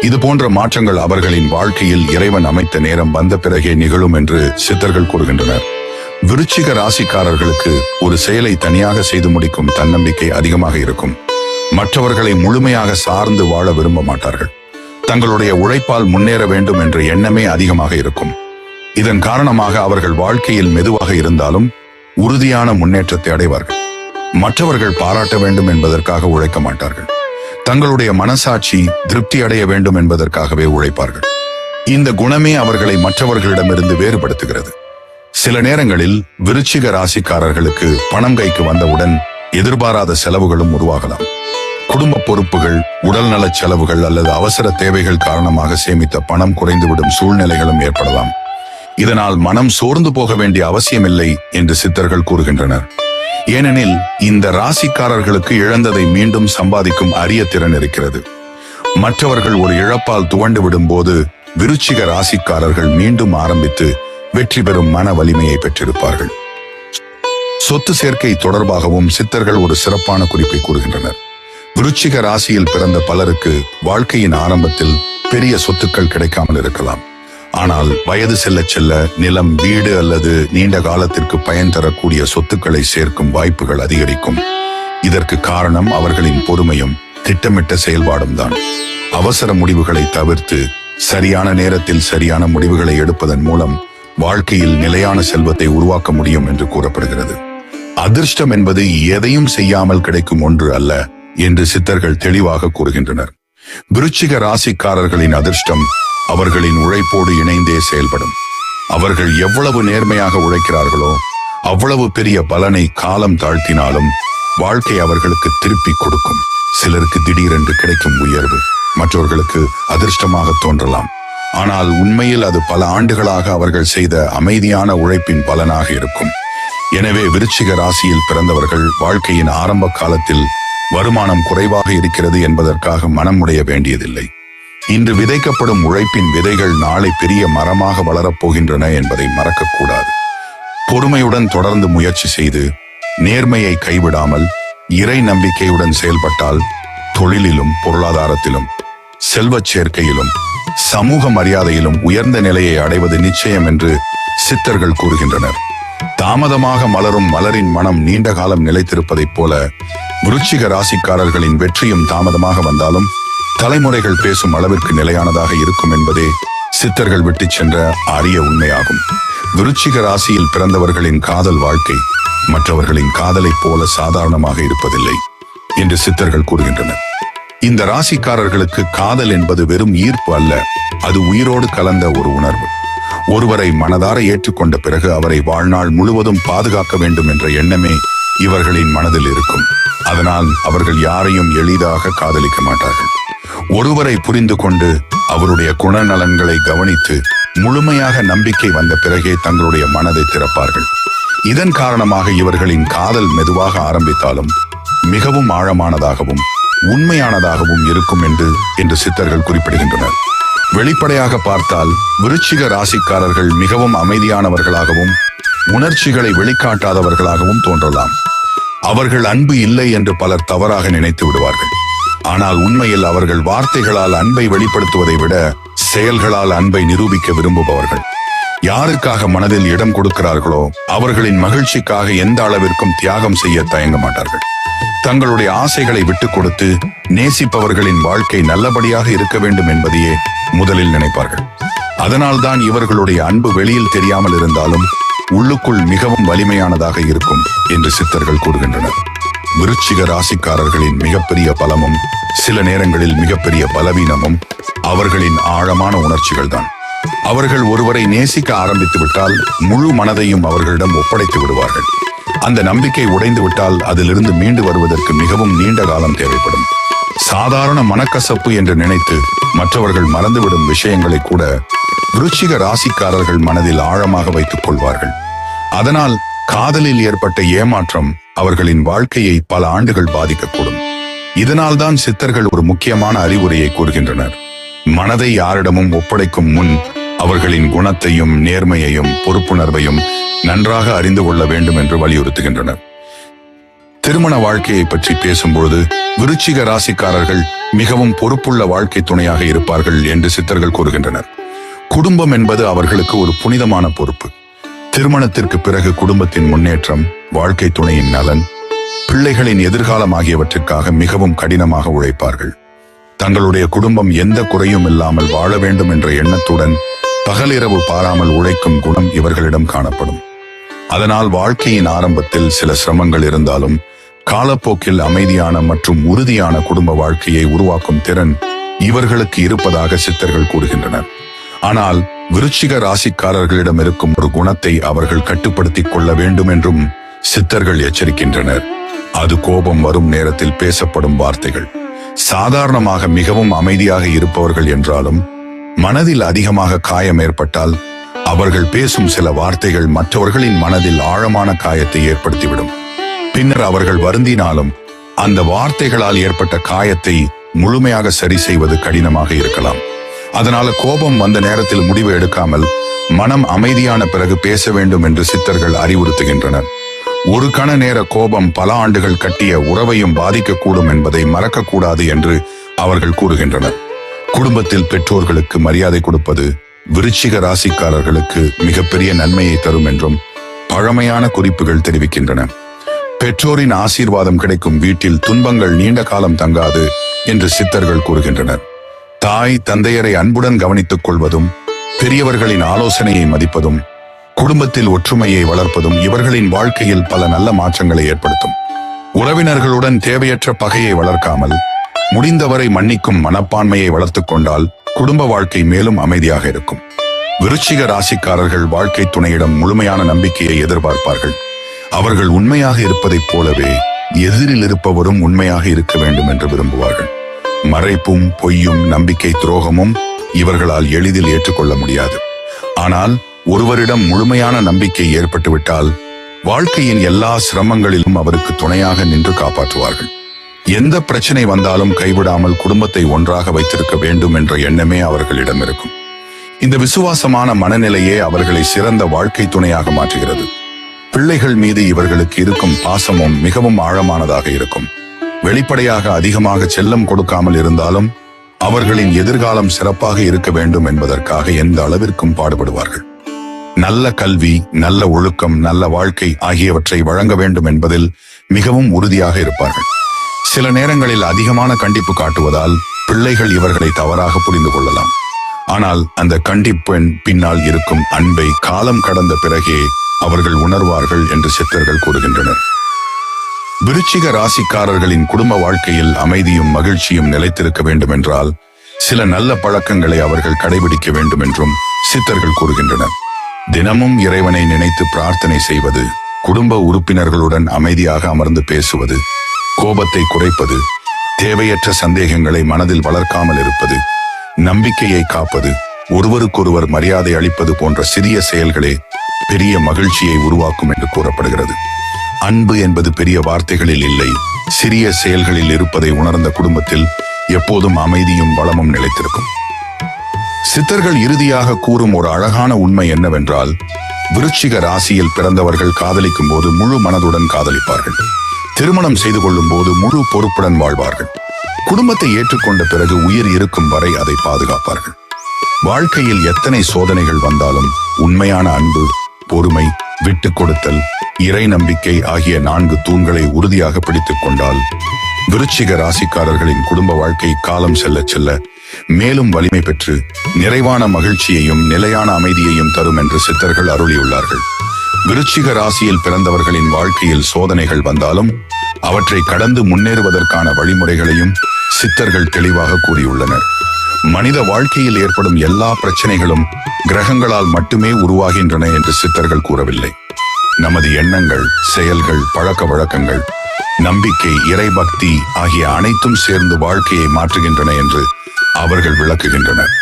இது போன்ற மாற்றங்கள் அவர்களின் வாழ்க்கையில் இறைவன் அமைத்த நேரம் வந்த பிறகே நிகழும் என்று சித்தர்கள் கூறுகின்றனர். விருச்சிக ராசிக்காரர்களுக்கு ஒரு செயலை தனியாக செய்து முடிக்கும் தன்னம்பிக்கை அதிகமாக இருக்கும். மற்றவர்களை முழுமையாக சார்ந்து வாழ விரும்ப மாட்டார்கள். தங்களுடைய உழைப்பால் முன்னேற வேண்டும் என்ற எண்ணமே அதிகமாக இருக்கும். இதன் காரணமாக அவர்கள் வாழ்க்கையில் மெதுவாக இருந்தாலும் உறுதியான முன்னேற்றத்தை அடைவார்கள். மற்றவர்கள் பாராட்ட வேண்டும் என்பதற்காக உழைக்க மாட்டார்கள். தங்களுடைய மனசாட்சி திருப்தி அடைய வேண்டும் என்பதற்காகவே உழைப்பார்கள். இந்த குணமே அவர்களை மற்றவர்களிடமிருந்து வேறுபடுத்துகிறது. சில நேரங்களில் விருச்சிக ராசிக்காரர்களுக்கு பணம் கைக்கு வந்தவுடன் எதிர்பாராத செலவுகளும் உருவாகலாம். குடும்ப பொறுப்புகள், உடல்நலச் செலவுகள் அல்லது அவசர தேவைகள் காரணமாக சேமித்த பணம் குறைந்துவிடும் சூழ்நிலைகளும் ஏற்படலாம். இதனால் மனம் சோர்ந்து போக வேண்டிய அவசியமில்லை என்று சித்தர்கள் கூறுகின்றனர். ஏனெனில் இந்த ராசிக்காரர்களுக்கு இழந்ததை மீண்டும் சம்பாதிக்கும் அரிய திறன் இருக்கிறது. மற்றவர்கள் ஒரு இழப்பால் துவண்டு விடும் போது விருச்சிக ராசிக்காரர்கள் மீண்டும் ஆரம்பித்து வெற்றி பெறும் மன வலிமையை பெற்றிருப்பார்கள். சொத்து சேர்க்கை தொடர்பாகவும் சித்தர்கள் ஒரு சிறப்பான குறிப்பை கூறுகின்றனர். விருச்சிக ராசியில் பிறந்த பலருக்கு வாழ்க்கையின் ஆரம்பத்தில் பெரிய சொத்துக்கள் கிடைக்காமல் இருக்கலாம். ஆனால் வயது செல்ல செல்ல நிலம், வீடு அல்லது நீண்ட காலத்திற்கு பயன் தரக்கூடிய சொத்துக்களை சேர்க்கும் வாய்ப்புகள் அதிகரிக்கும். இதற்கு காரணம் அவர்களின் பொறுமையும் திட்டமிட்ட செயல்பாடும் தான். அவசர முடிவுகளை தவிர்த்து சரியான நேரத்தில் சரியான முடிவுகளை எடுப்பதன் மூலம் வாழ்க்கையில் நிலையான செல்வத்தை உருவாக்க முடியும் என்று கூறப்படுகிறது. அதிர்ஷ்டம் என்பது எதையும் செய்யாமல் கிடைக்கும் ஒன்று அல்ல என்று சித்தர்கள் தெளிவாக கூறுகின்றனர். விருச்சிக ராசிக்காரர்களின் அதிர்ஷ்டம் அவர்களின் உழைப்போடு இணைந்தே செயல்படும். அவர்கள் எவ்வளவு நேர்மையாக உழைக்கிறார்களோ அவ்வளவு பெரிய பலனை காலம் தாழ்த்தினாலும் வாழ்க்கை அவர்களுக்கு திருப்பி கொடுக்கும். சிலருக்கு திடீரென்று கிடைக்கும் உயர்வு மற்றவர்களுக்கு அதிர்ஷ்டமாக தோன்றலாம். ஆனால் உண்மையில் அது பல ஆண்டுகளாக அவர்கள் செய்த அமைதியான உழைப்பின் பலனாக இருக்கும். எனவே விருச்சிக ராசியில் பிறந்தவர்கள் வாழ்க்கையின் ஆரம்ப காலத்தில் வருமானம் குறைவாக இருக்கிறது என்பதற்காக மனமுடைய வேண்டியதில்லை. இன்று விதைக்கப்படும் உழைப்பின் விதைகள் நாளை பெரிய மரமாக வளரப்போகின்றன என்பதை மறக்கக்கூடாது. பொறுமையுடன் தொடர்ந்து முயற்சி செய்து நேர்மையை கைவிடாமல் இறை நம்பிக்கையுடன் செயல்பட்டால் தொழிலிலும் பொருளாதாரத்திலும் செல்வச் சேர்க்கையிலும் சமூக மரியாதையிலும் உயர்ந்த நிலையை அடைவது நிச்சயம் என்று சித்தர்கள் கூறுகின்றனர். தாமதமாக மலரும் மலரின் மனம் நீண்ட காலம் நிலைத்திருப்பதைப் போல விருச்சிக ராசிக்காரர்களின் வெற்றியும் தாமதமாக வந்தாலும் தலைமுறைகள் பேசும் அளவிற்கு நிலையானதாக இருக்கும் என்பதே சித்தர்கள் விட்டுச் சென்ற அரிய உண்மையாகும். விருச்சிக ராசியில் பிறந்தவர்களின் காதல் வாழ்க்கை மற்றவர்களின் காதலைப் போல சாதாரணமாக இருப்பதில்லை என்று சித்தர்கள் கூறுகின்றனர். இந்த ராசிக்காரர்களுக்கு காதல் என்பது வெறும் ஈர்ப்பு அல்ல, அது உயிரோடு கலந்த ஒரு உணர்வு. ஒருவரை மனதார ஏற்றுக்கொண்ட பிறகு அவரை வாழ்நாள் முழுவதும் பாதுகாக்க வேண்டும் என்ற எண்ணமே இவர்களின் மனதில் இருக்கும். அதனால் அவர்கள் யாரையும் எளிதாக காதலிக்க மாட்டார்கள். ஒருவரை புரிந்து கொண்டு அவருடைய குணநலன்களை கவனித்து முழுமையாக நம்பிக்கை வந்த பிறகே தங்களுடைய மனதை திறப்பார்கள். இதன் காரணமாக இவர்களின் காதல் மெதுவாக ஆரம்பித்தாலும் மிகவும் ஆழமானதாகவும் உண்மையானதாகவும் இருக்கும் என்று சித்தர்கள் குறிப்பிடுகின்றனர். வெளிப்படையாக பார்த்தால் விருச்சிக ராசிக்காரர்கள் மிகவும் அமைதியானவர்களாகவும் உணர்ச்சிகளை வெளிக்காட்டாதவர்களாகவும் தோன்றலாம். அவர்கள் அன்பு இல்லை என்று பலர் தவறாக நினைத்து விடுவார்கள். ஆனால் உண்மையில் அவர்கள் வார்த்தைகளால் அன்பை வெளிப்படுத்துவதை விட செயல்களால் அன்பை நிரூபிக்க விரும்புபவர்கள். யாருக்காக மனதில் இடம் கொடுக்கிறார்களோ அவர்களின் மகிழ்ச்சிக்காக எந்த அளவிற்கும் தியாகம் செய்ய தயங்க மாட்டார்கள். தங்களுடைய ஆசைகளை விட்டுக் கொடுத்து நேசிப்பவர்களின் வாழ்க்கை நல்லபடியாக இருக்க வேண்டும் என்பதையே முதலில் நினைப்பார்கள். அதனால்தான் இவர்களுடைய அன்பு வெளியில் தெரியாமல் இருந்தாலும் உள்ளுக்குள் மிகவும் வலிமையானதாக இருக்கும் என்று சித்தர்கள் கூறுகின்றனர். விருச்சிக ராசிக்காரர்களின் மிகப்பெரிய பலமும் சில நேரங்களில் மிகப்பெரிய பலவீனமும் அவர்களின் ஆழமான உணர்ச்சிகள் தான். அவர்கள் ஒருவரை நேசிக்க ஆரம்பித்து விட்டால் முழு மனதையும் அவர்களிடம் ஒப்படைத்து விடுவார்கள். அந்த நம்பிக்கை உடைந்து விட்டால் அதிலிருந்து மீண்டு வருவதற்கு மிகவும் நீண்ட காலம் தேவைப்படும். சாதாரண மனக்கசப்பு என்று நினைத்து மற்றவர்கள் மறந்துவிடும் விஷயங்களை கூட விருச்சிக ராசிக்காரர்கள் மனதில் ஆழமாக வைத்துக் கொள்வார்கள். அதனால் காதலில் ஏற்பட்ட ஏமாற்றம் அவர்களின் வாழ்க்கையை பல ஆண்டுகள் பாதிக்கக்கூடும். இதனால்தான் சித்தர்கள் ஒரு முக்கியமான அறிவுரையை கூறுகின்றனர். மனதை யாரிடமும் ஒப்படைக்கும் முன் அவர்களின் குணத்தையும் நேர்மையையும் பொறுப்புணர்வையும் நன்றாக அறிந்து கொள்ள வேண்டும் என்று வலியுறுத்துகின்றனர். திருமண வாழ்க்கையை பற்றி பேசும்பொழுது விருச்சிக ராசிக்காரர்கள் மிகவும் பொறுப்புள்ள வாழ்க்கை துணையாக இருப்பார்கள் என்று சித்தர்கள் கூறுகின்றனர். குடும்பம் என்பது அவர்களுக்கு ஒரு புனிதமான பொறுப்பு. திருமணத்திற்கு பிறகு குடும்பத்தின் முன்னேற்றம், வாழ்க்கை துணையின் நலன், பிள்ளைகளின் எதிர்காலம் ஆகியவற்றிற்காக மிகவும் கடினமாக உழைப்பார்கள். தங்களுடைய குடும்பம் எந்த குறையும் இல்லாமல் வாழ வேண்டும் என்ற எண்ணத்துடன் பகலிரவு பாராமல் உழைக்கும் குணம் இவர்களிடம் காணப்படும். அதனால் வாழ்க்கையின் ஆரம்பத்தில் சில சிரமங்கள் இருந்தாலும் காலப்போக்கில் அமைதியான மற்றும் உறுதியான குடும்ப வாழ்க்கையை உருவாக்கும் திறன் இவர்களுக்கு இருப்பதாக சித்தர்கள் கூறுகின்றனர். ஆனால் விருச்சிக ராசிக்காரர்களிடம் இருக்கும் ஒரு குணத்தை அவர்கள் கட்டுப்படுத்திக் கொள்ள வேண்டும் என்றும் சித்தர்கள் எச்சரிக்கின்றனர். அது கோபம் வரும் நேரத்தில் பேசப்படும் வார்த்தைகள். சாதாரணமாக மிகவும் அமைதியாக இருப்பவர்கள் என்றாலும் மனதில் அதிகமாக காயம் ஏற்பட்டால் அவர்கள் பேசும் சில வார்த்தைகள் மற்றவர்களின் மனதில் ஆழமான காயத்தை ஏற்படுத்திவிடும். பின்னர் அவர்கள் வருந்தினாலும் அந்த வார்த்தைகளால் ஏற்பட்ட காயத்தை முழுமையாக சரி செய்வது கடினமாக இருக்கலாம். அதனால கோபம் வந்த நேரத்தில் முடிவு எடுக்காமல் மனம் அமைதியான பிறகு பேச வேண்டும் என்று சித்தர்கள் அறிவுறுத்துகின்றனர். ஒரு கண நேர கோபம் பல ஆண்டுகள் கட்டிய உறவையும் பாதிக்கக்கூடும் என்பதை மறக்கக்கூடாது என்று அவர்கள் கூறுகின்றனர். குடும்பத்தில் பெற்றோர்களுக்கு மரியாதை கொடுப்பது விருச்சிக ராசிக்காரர்களுக்கு மிகப்பெரிய நன்மையை தரும் என்றும் பழமையான குறிப்புகள் தெரிவிக்கின்றன. பெற்றோரின் ஆசீர்வாதம் கிடைக்கும் வீட்டில் துன்பங்கள் நீண்ட காலம் தங்காது என்று சித்தர்கள் கூறுகின்றனர். தாய் தந்தையரை அன்புடன் கவனித்துக் கொள்வதும் பெரியவர்களின் ஆலோசனையை மதிப்பதும் குடும்பத்தில் ஒற்றுமையை வளர்ப்பதும் இவர்களின் வாழ்க்கையில் பல நல்ல மாற்றங்களை ஏற்படுத்தும். உறவினர்களுடன் தேவையற்ற பகையை வளர்க்காமல் முடிந்தவரை மன்னிக்கும் மனப்பான்மையை வளர்த்துக் கொண்டால் குடும்ப வாழ்க்கை மேலும் அமைதியாக இருக்கும். விருச்சிக ராசிக்காரர்கள் வாழ்க்கை துணையிடம் முழுமையான நம்பிக்கையை எதிர்பார்ப்பார்கள். அவர்கள் உண்மையாக இருப்பதைப் போலவே எதிரில் இருப்பவரும் உண்மையாக இருக்க வேண்டும் என்று விரும்புவார்கள். மறைப்பும் பொய்யும் நம்பிக்கை துரோகமும் இவர்களால் எளிதில் ஏற்றுக்கொள்ள முடியாது. ஆனால் ஒருவரிடம் முழுமையான நம்பிக்கை ஏற்பட்டுவிட்டால் வாழ்க்கையின் எல்லா சிரமங்களிலும் அவருக்கு துணையாக நின்று காப்பாற்றுவார்கள். எந்த பிரச்சனை வந்தாலும் கைவிடாமல் குடும்பத்தை ஒன்றாக வைத்திருக்க வேண்டும் என்ற எண்ணமே அவர்களிடம் இருக்கும். இந்த விசுவாசமான மனநிலையே அவர்களை சிறந்த வாழ்க்கை துணையாக மாற்றுகிறது. பிள்ளைகள் மீது இவர்களுக்கு இருக்கும் பாசமும் மிகவும் ஆழமானதாக இருக்கும். வெளிப்படையாக அதிகமாக செல்லம் கொடுக்காமல் இருந்தாலும் அவர்களின் எதிர்காலம் சிறப்பாக இருக்க வேண்டும் என்பதற்காக எந்த அளவிற்கும் பாடுபடுவார்கள். நல்ல கல்வி, நல்ல ஒழுக்கம், நல்ல வாழ்க்கை ஆகியவற்றை வழங்க வேண்டும் என்பதில் மிகவும் உறுதியாக இருப்பார்கள். சில நேரங்களில் அதிகமான கண்டிப்பு காட்டுவதால் பிள்ளைகள் இவர்களை தவறாக புரிந்து கொள்ளலாம். ஆனால் அந்த கண்டிப்பின் பின்னால் இருக்கும் அன்பை காலம் கடந்த பிறகே அவர்கள் உணர்வார்கள் என்று சித்தர்கள் கூறுகின்றனர். விருச்சிக ராசிக்காரர்களின் குடும்ப வாழ்க்கையில் அமைதியும் மகிழ்ச்சியும் நிலைத்திருக்க வேண்டும் என்றால் சில நல்ல பழக்கங்களை அவர்கள் கடைபிடிக்க வேண்டும் என்றும் சித்தர்கள் கூறுகின்றனர். தினமும் இறைவனை நினைத்து பிரார்த்தனை செய்வது, குடும்ப உறுப்பினர்களுடன் அமைதியாக அமர்ந்து பேசுவது, கோபத்தை குறைப்பது, தேவையற்ற சந்தேகங்களை மனதில் வளர்க்காமல் இருப்பது, நம்பிக்கையை காப்பது, ஒருவருக்கொருவர் மரியாதை அளிப்பது போன்ற சிறிய செயல்களே பெரிய மகிழ்ச்சியை உருவாக்கும் என்று கூறப்படுகிறது. அன்பு என்பது பெரிய வார்த்தைகளில் இல்லை, சிறிய செயல்களில் இருப்பதை உணர்ந்த குடும்பத்தில் எப்போதும் அமைதியும் வளமும் நிலைத்திருக்கும். சித்தர்கள் இறுதியாக கூறும் ஒரு அழகான உண்மை என்னவென்றால், விருச்சிக ராசியில் பிறந்தவர்கள் காதலிக்கும் போது முழு மனதுடன் காதலிப்பார்கள். திருமணம் செய்து கொள்ளும் போது முழு பொறுப்புடன் வாழ்வார்கள். குடும்பத்தை ஏற்றுக்கொண்ட பிறகு உயிர் இருக்கும் வரை அதை பாதுகாப்பார்கள். வாழ்க்கையில் எத்தனை சோதனைகள் வந்தாலும் உண்மையான அன்பு, பொறுமை, விட்டு கொடுத்தல், இறை நம்பிக்கை ஆகிய 4 தூண்களை உறுதியாக பிடித்துக் கொண்டால் விருச்சிக ராசிக்காரர்களின் குடும்ப வாழ்க்கை காலம் செல்ல செல்ல மேலும் வலிமை பெற்று நிறைவான மகிழ்ச்சியையும் நிலையான அமைதியையும் தரும் என்று சித்தர்கள் அருளியுள்ளார்கள். விருச்சிக ராசியில் பிறந்தவர்களின் வாழ்க்கையில் சோதனைகள் வந்தாலும் அவற்றை கடந்து முன்னேறுவதற்கான வழிமுறைகளையும் சித்தர்கள் தெளிவாக கூறியுள்ளனர். மனித வாழ்க்கையில் ஏற்படும் எல்லா பிரச்சனைகளும் கிரகங்களால் மட்டுமே உருவாகின்றன என்று சித்தர்கள் கூறவில்லை. நமது எண்ணங்கள், செயல்கள், பழக்க வழக்கங்கள், நம்பிக்கை, இறைபக்தி ஆகிய அனைத்தும் சேர்ந்து வாழ்க்கையை மாற்றுகின்றன என்று அவர்கள் விளக்குகின்றனர்.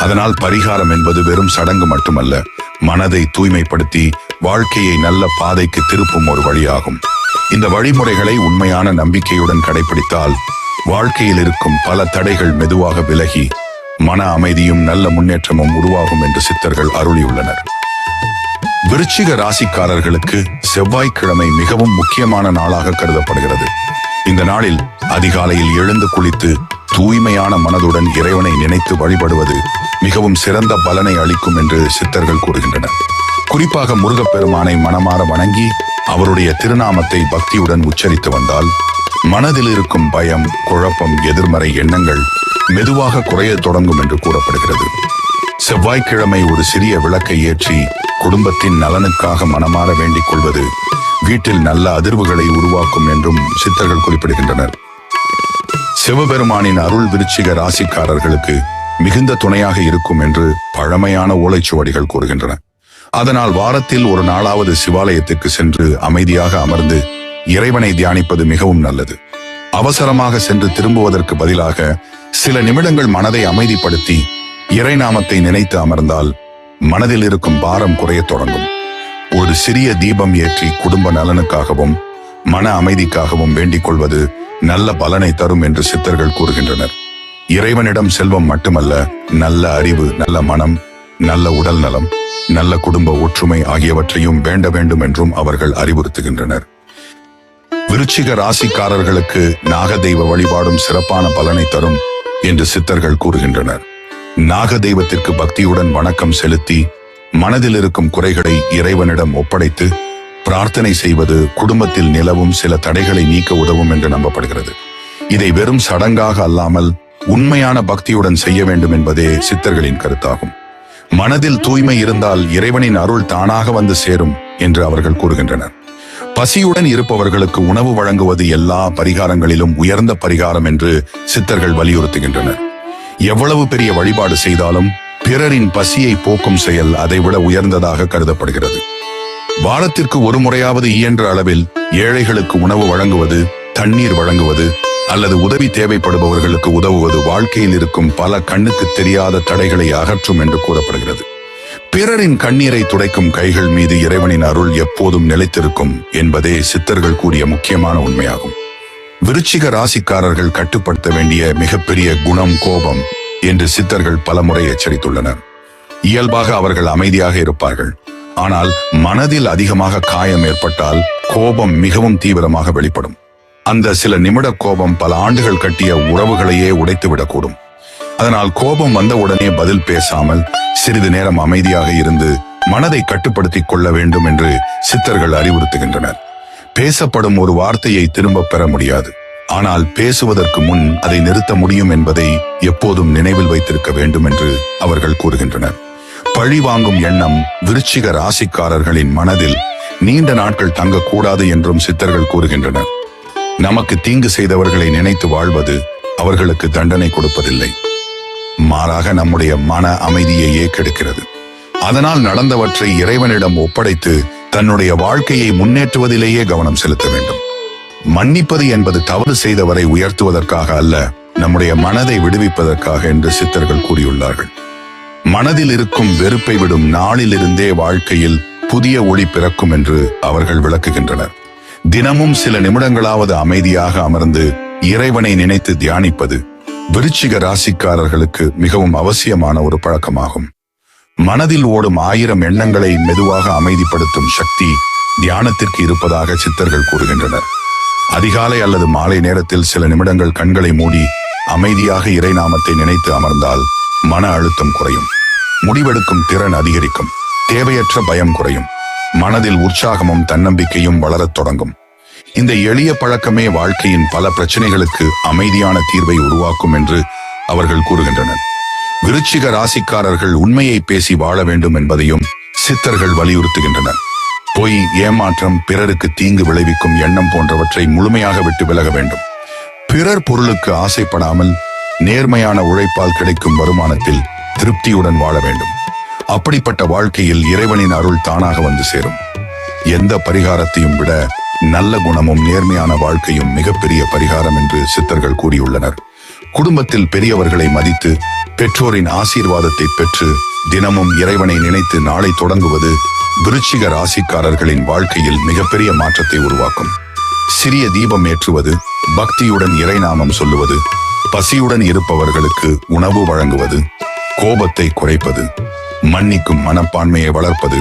அதனால் பரிகாரம் என்பது வெறும் சடங்கு மட்டுமல்ல, மனதை தூய்மைப்படுத்தி வாழ்க்கையை நல்ல பாதைக்கு திருப்பும் ஒரு வழியாகும். இந்த வழிமுறைகளை உண்மையான நம்பிக்கையுடன் கடைபிடித்தால் வாழ்க்கையில் இருக்கும் பல தடைகள் மெதுவாக விலகி மன அமைதியும் நல்ல முன்னேற்றமும் உருவாகும் என்று சித்தர்கள் அருளியுள்ளனர். விருச்சிக ராசிக்காரர்களுக்கு செவ்வாய்க்கிழமை மிகவும் முக்கியமான நாளாக கருதப்படுகிறது. இந்த நாளில் அதிகாலையில் எழுந்து குளித்து தூய்மையான மனதுடன் இறைவனை நினைத்து வழிபடுவது மிகவும் சிறந்த பலனை அளிக்கும் என்று சித்தர்கள் கூறுகின்றனர். குறிப்பாக முருகப்பெருமானை மனமாற வணங்கி அவருடைய திருநாமத்தை பக்தியுடன் உச்சரித்து வந்தால் மனதில் இருக்கும் பயம், குழப்பம், எதிர்மறை எண்ணங்கள் மெதுவாக குறைய தொடங்கும் என்று கூறப்படுகிறது. செவ்வாய்க்கிழமை ஒரு சிறிய விளக்கை ஏற்றி குடும்பத்தின் நலனுக்காக மனமாற வேண்டிக் கொள்வது வீட்டில் நல்ல அதிர்வுகளை உருவாக்கும் என்றும் சித்தர்கள் குறிப்பிடுகின்றனர். சிவபெருமானின் அருள் விருச்சிக ராசிக்காரர்களுக்கு மிகுந்த துணையாக இருக்கும் என்று பழமையான ஓலைச்சுவடிகள் கூறுகின்றன. அதனால் வாரத்தில் ஒரு நாளாவது சிவாலயத்துக்கு சென்று அமைதியாக அமர்ந்து இறைவனை தியானிப்பது மிகவும் நல்லது. அவசரமாக சென்று திரும்புவதற்கு பதிலாக சில நிமிடங்கள் மனதை அமைதிப்படுத்தி இறைநாமத்தை நினைத்து அமர்ந்தால் மனதில் இருக்கும் பாரம் குறைய தொடங்கும். ஒரு சிறிய தீபம் ஏற்றி குடும்ப நலனுக்காகவும் மன அமைதிக்காகவும் வேண்டிக் கொள்வது நல்ல பலனை தரும் என்று சித்தர்கள் கூறுகின்றனர். இறைவனிடம் செல்வம் மட்டுமல்ல, நல்ல அறிவு, நல்ல மனம், நல்ல உடல் நலம், நல்ல குடும்ப ஒற்றுமை ஆகியவற்றையும் வேண்ட வேண்டும் என்றும் அவர்கள் அறிவுறுத்துகின்றனர். விருச்சிக ராசிக்காரர்களுக்கு நாக தெய்வ வழிபாடும் சிறப்பான பலனை தரும் என்று சித்தர்கள் கூறுகின்றனர். நாக தெய்வத்திற்கு பக்தியுடன் வணக்கம் செலுத்தி மனதில் இருக்கும் குறைகளை இறைவனிடம் ஒப்படைத்து பிரார்த்தனை செய்வது குடும்பத்தில் நிலவும் சில தடைகளை நீக்க உதவும் என்று நம்பப்படுகிறது. இதை வெறும் சடங்காக அல்லாமல் உண்மையான பக்தியுடன் செய்ய வேண்டும் என்பதே சித்தர்களின் கருத்தாகும். மனதில் தூய்மை இருந்தால் இறைவனின் அருள் தானாக வந்து சேரும் என்று அவர்கள் கூறுகின்றனர். பசியுடன் இருப்பவர்களுக்கு உணவு வழங்குவது எல்லா பரிகாரங்களிலும் உயர்ந்த பரிகாரம் என்று சித்தர்கள் வலியுறுத்துகின்றனர். எவ்வளவு பெரிய வழிபாடு செய்தாலும் பிறரின் பசியை போக்கும் செயல் அதைவிட உயர்ந்ததாக கருதப்படுகிறது. வாரத்திற்கு ஒரு முறையாவது இயன்ற அளவில் ஏழைகளுக்கு உணவு வழங்குவது, தண்ணீர் வழங்குவது அல்லது உதவி தேவைப்படுபவர்களுக்கு உதவுவது வாழ்க்கையில் இருக்கும் பல கண்ணுக்கு தெரியாத தடைகளை அகற்றும் என்று கூறப்படுகிறது. பிறரின் கண்ணீரை துடைக்கும் கைகள் மீது இறைவனின் அருள் எப்போதும் நிலைத்திருக்கும் என்பதே சித்தர்கள் கூறிய முக்கியமான உண்மையாகும். விருச்சிக ராசிக்காரர்கள் கட்டுப்படுத்த வேண்டிய மிகப்பெரிய குணம் கோபம் என்று சித்தர்கள் பலமுறை எச்சரித்துள்ளனர். இயல்பாக அவர்கள் அமைதியாக இருப்பார்கள். ஆனால் மனதில் அதிகமாக காயம் ஏற்பட்டால் கோபம் மிகவும் தீவிரமாக வெளிப்படும். அந்த சில நிமிட கோபம் பல ஆண்டுகள் கட்டிய உறவுகளையே உடைத்துவிடக்கூடும். அதனால் கோபம் வந்தவுடனே பதில் பேசாமல் சிறிது நேரம் அமைதியாக இருந்து மனதை கட்டுப்படுத்திக் கொள்ள வேண்டும் என்று சித்தர்கள் அறிவுறுத்துகின்றனர். பேசப்படும் ஒரு வார்த்தையை திரும்ப பெற முடியாது. ஆனால் பேசுவதற்கு முன் அதை நிறுத்த முடியும் என்பதை எப்போதும் நினைவில் வைத்திருக்க வேண்டும் என்று அவர்கள் கூறுகின்றனர். பழி வாங்கும் எண்ணம் விருச்சிக ராசிக்காரர்களின் மனதில் நீண்ட நாட்கள் தங்கக்கூடாது என்றும் சித்தர்கள் கூறுகின்றனர். நமக்கு தீங்கு செய்தவர்களை நினைத்து வாழ்வது அவர்களுக்கு தண்டனை கொடுப்பதில்லை, மாறாக நம்முடைய மன அமைதியையே கெடுக்கிறது. அதனால் நடந்தவற்றை இறைவனிடம் ஒப்படைத்து தன்னுடைய வாழ்க்கையை முன்னேற்றுவதிலேயே கவனம் செலுத்த வேண்டும். மன்னிப்பது என்பது தவறு செய்தவரை உயர்த்துவதற்காக அல்ல, நம்முடைய மனதை விடுவிப்பதற்காக என்று சித்தர்கள் கூறியுள்ளார்கள். மனதில் இருக்கும் வெறுப்பை விடும் நாளிலிருந்தே வாழ்க்கையில் புதிய ஒளி பிறக்கும் என்று அவர்கள் விளக்குகின்றனர். தினமும் சில நிமிடங்களாவது அமைதியாக அமர்ந்து இறைவனை நினைத்து தியானிப்பது விருச்சிக ராசிக்காரர்களுக்கு மிகவும் அவசியமான ஒரு பழக்கமாகும். மனதில் ஓடும் 1000 எண்ணங்களை மெதுவாக அமைதிப்படுத்தும் சக்தி தியானத்திற்கு இருப்பதாக சித்தர்கள் கூறுகின்றனர். அதிகாலை அல்லது மாலை நேரத்தில் சில நிமிடங்கள் கண்களை மூடி அமைதியாக இறைநாமத்தை நினைத்து அமர்ந்தால் மன அழுத்தம் குறையும், முடிவெடுக்கும் திறன் அதிகரிக்கும், தேவையற்ற பயம் குறையும். மனதில் உற்சாகமும் தன்னம்பிக்கையும் வளரத் தொடங்கும். இந்த எளிய பழக்கமே வாழ்க்கையின் பல பிரச்சனைகளுக்கு அமைதியான தீர்வை உருவாக்கும் என்று அவர்கள் கூறுகின்றனர். விருச்சிக ராசிக்காரர்கள் உண்மையை பேசி வாழ வேண்டும் என்பதையும் சித்தர்கள் வலியுறுத்துகின்றனர். பொய், ஏமாற்றம், பிறருக்கு தீங்கு விளைவிக்கும் எண்ணம் போன்றவற்றை முழுமையாக விட்டு விலக வேண்டும். பிறர் பொருளுக்கு ஆசைப்படாமல் நேர்மையான உழைப்பால் கிடைக்கும் வருமானத்தில் திருப்தியுடன் வாழ வேண்டும். அப்படிப்பட்ட வாழ்க்கையில் இறைவனின் அருள் தானாக வந்து சேரும். எந்த பரிகாரத்தையும் விட நல்ல குணமும் நேர்மையான வாழ்க்கையும் மிகப்பெரிய பரிகாரம் என்று சித்தர்கள் கூறியுள்ளனர். குடும்பத்தில் பெரியவர்களை மதித்து பெற்றோரின் ஆசீர்வாதத்தை பெற்று தினமும் இறைவனை நினைத்து நாளை தொடங்குவது விருச்சிக ராசிக்காரர்களின் வாழ்க்கையில் மிகப்பெரிய மாற்றத்தை உருவாக்கும். சிறிய தீபம் ஏற்றுவது, பக்தியுடன் இறைநாமம் சொல்லுவது, பசியுடன் இருப்பவர்களுக்கு உணவு வழங்குவது, கோபத்தை குறைப்பது, மன்னிக்கும் மனப்பான்மையை வளர்ப்பது,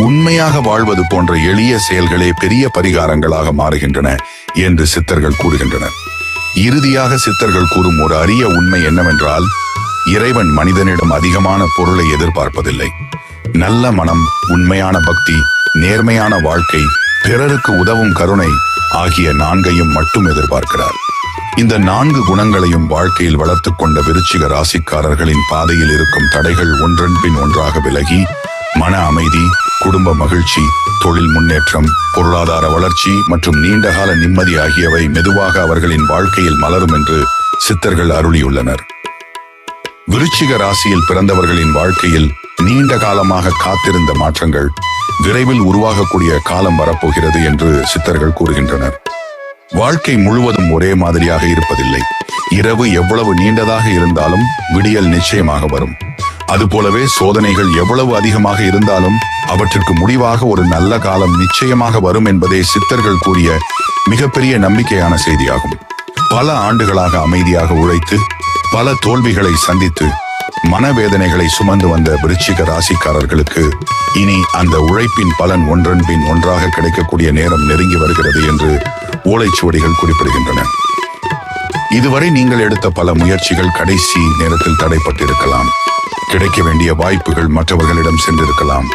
உண்மையாக வாழ்வது போன்ற எளிய செயல்களே பெரிய பரிகாரங்களாக மாறுகின்றன என்று சித்தர்கள் கூறுகின்றனர். இறுதியாக சித்தர்கள் கூறும் ஒரு அரிய உண்மை என்னவென்றால், இறைவன் மனிதனிடம் அதிகமான பொருளை எதிர்பார்ப்பதில்லை. நல்ல மனம், உண்மையான பக்தி, நேர்மையான வாழ்க்கை, பிறருக்கு உதவும் கருணை ஆகிய 4ஐயும் மட்டும் எதிர்பார்க்கிறார். இந்த 4 குணங்களையும் வாழ்க்கையில் வளர்த்துக் கொண்ட விருச்சிக ராசிக்காரர்களின் பாதையில் இருக்கும் தடைகள் ஒன்றன் பின் ஒன்றாக விலகி மன அமைதி, குடும்ப மகிழ்ச்சி, தொழில் முன்னேற்றம், பொருளாதார வளர்ச்சி மற்றும் நீண்டகால நிம்மதி ஆகியவை மெதுவாக அவர்களின் வாழ்க்கையில் மலரும் என்று சித்தர்கள் அருளியுள்ளனர். விருச்சிக ராசியில் பிறந்தவர்களின் வாழ்க்கையில் நீண்ட காலமாக காத்திருந்த மாற்றங்கள் விரைவில் உருவாகக்கூடிய காலம் வரப்போகிறது என்று சித்தர்கள் கூறுகின்றனர். வாழ்க்கை முழுவதும் ஒரே மாதிரியாக இருப்பதில்லை. இரவு எவ்வளவு நீண்டதாக இருந்தாலும் விடியல் நிச்சயமாக வரும். அதுபோலவே சோதனைகள் எவ்வளவு அதிகமாக இருந்தாலும் அவற்றிற்கு முடிவாக ஒரு நல்ல காலம் நிச்சயமாக வரும் என்பதே சித்தர்கள் கூறிய மிகப்பெரிய நம்பிக்கையான செய்தியாகும். பல ஆண்டுகளாக அமைதியாக உழைத்து பல தோல்விகளை சந்தித்து மனவேதனைகளை சுமந்து வந்த விருச்சிக ராசிக்காரர்களுக்கு இனி அந்த உழைப்பின் பலன் ஒன்றன் பின் ஒன்றாக கிடைக்கக்கூடிய நேரம் நெருங்கி வருகிறது என்று ஓலைச்சுவடிகள் குறிப்பிடுகின்றன. இதுவரை நீங்கள் எடுத்த பல முயற்சிகள் கடைசி நேரத்தில் தடைப்பட்டிருக்கலாம். கிடைக்க வேண்டிய வாய்ப்புகள் மற்றவர்களிடம் சென்றிருக்கலாம்.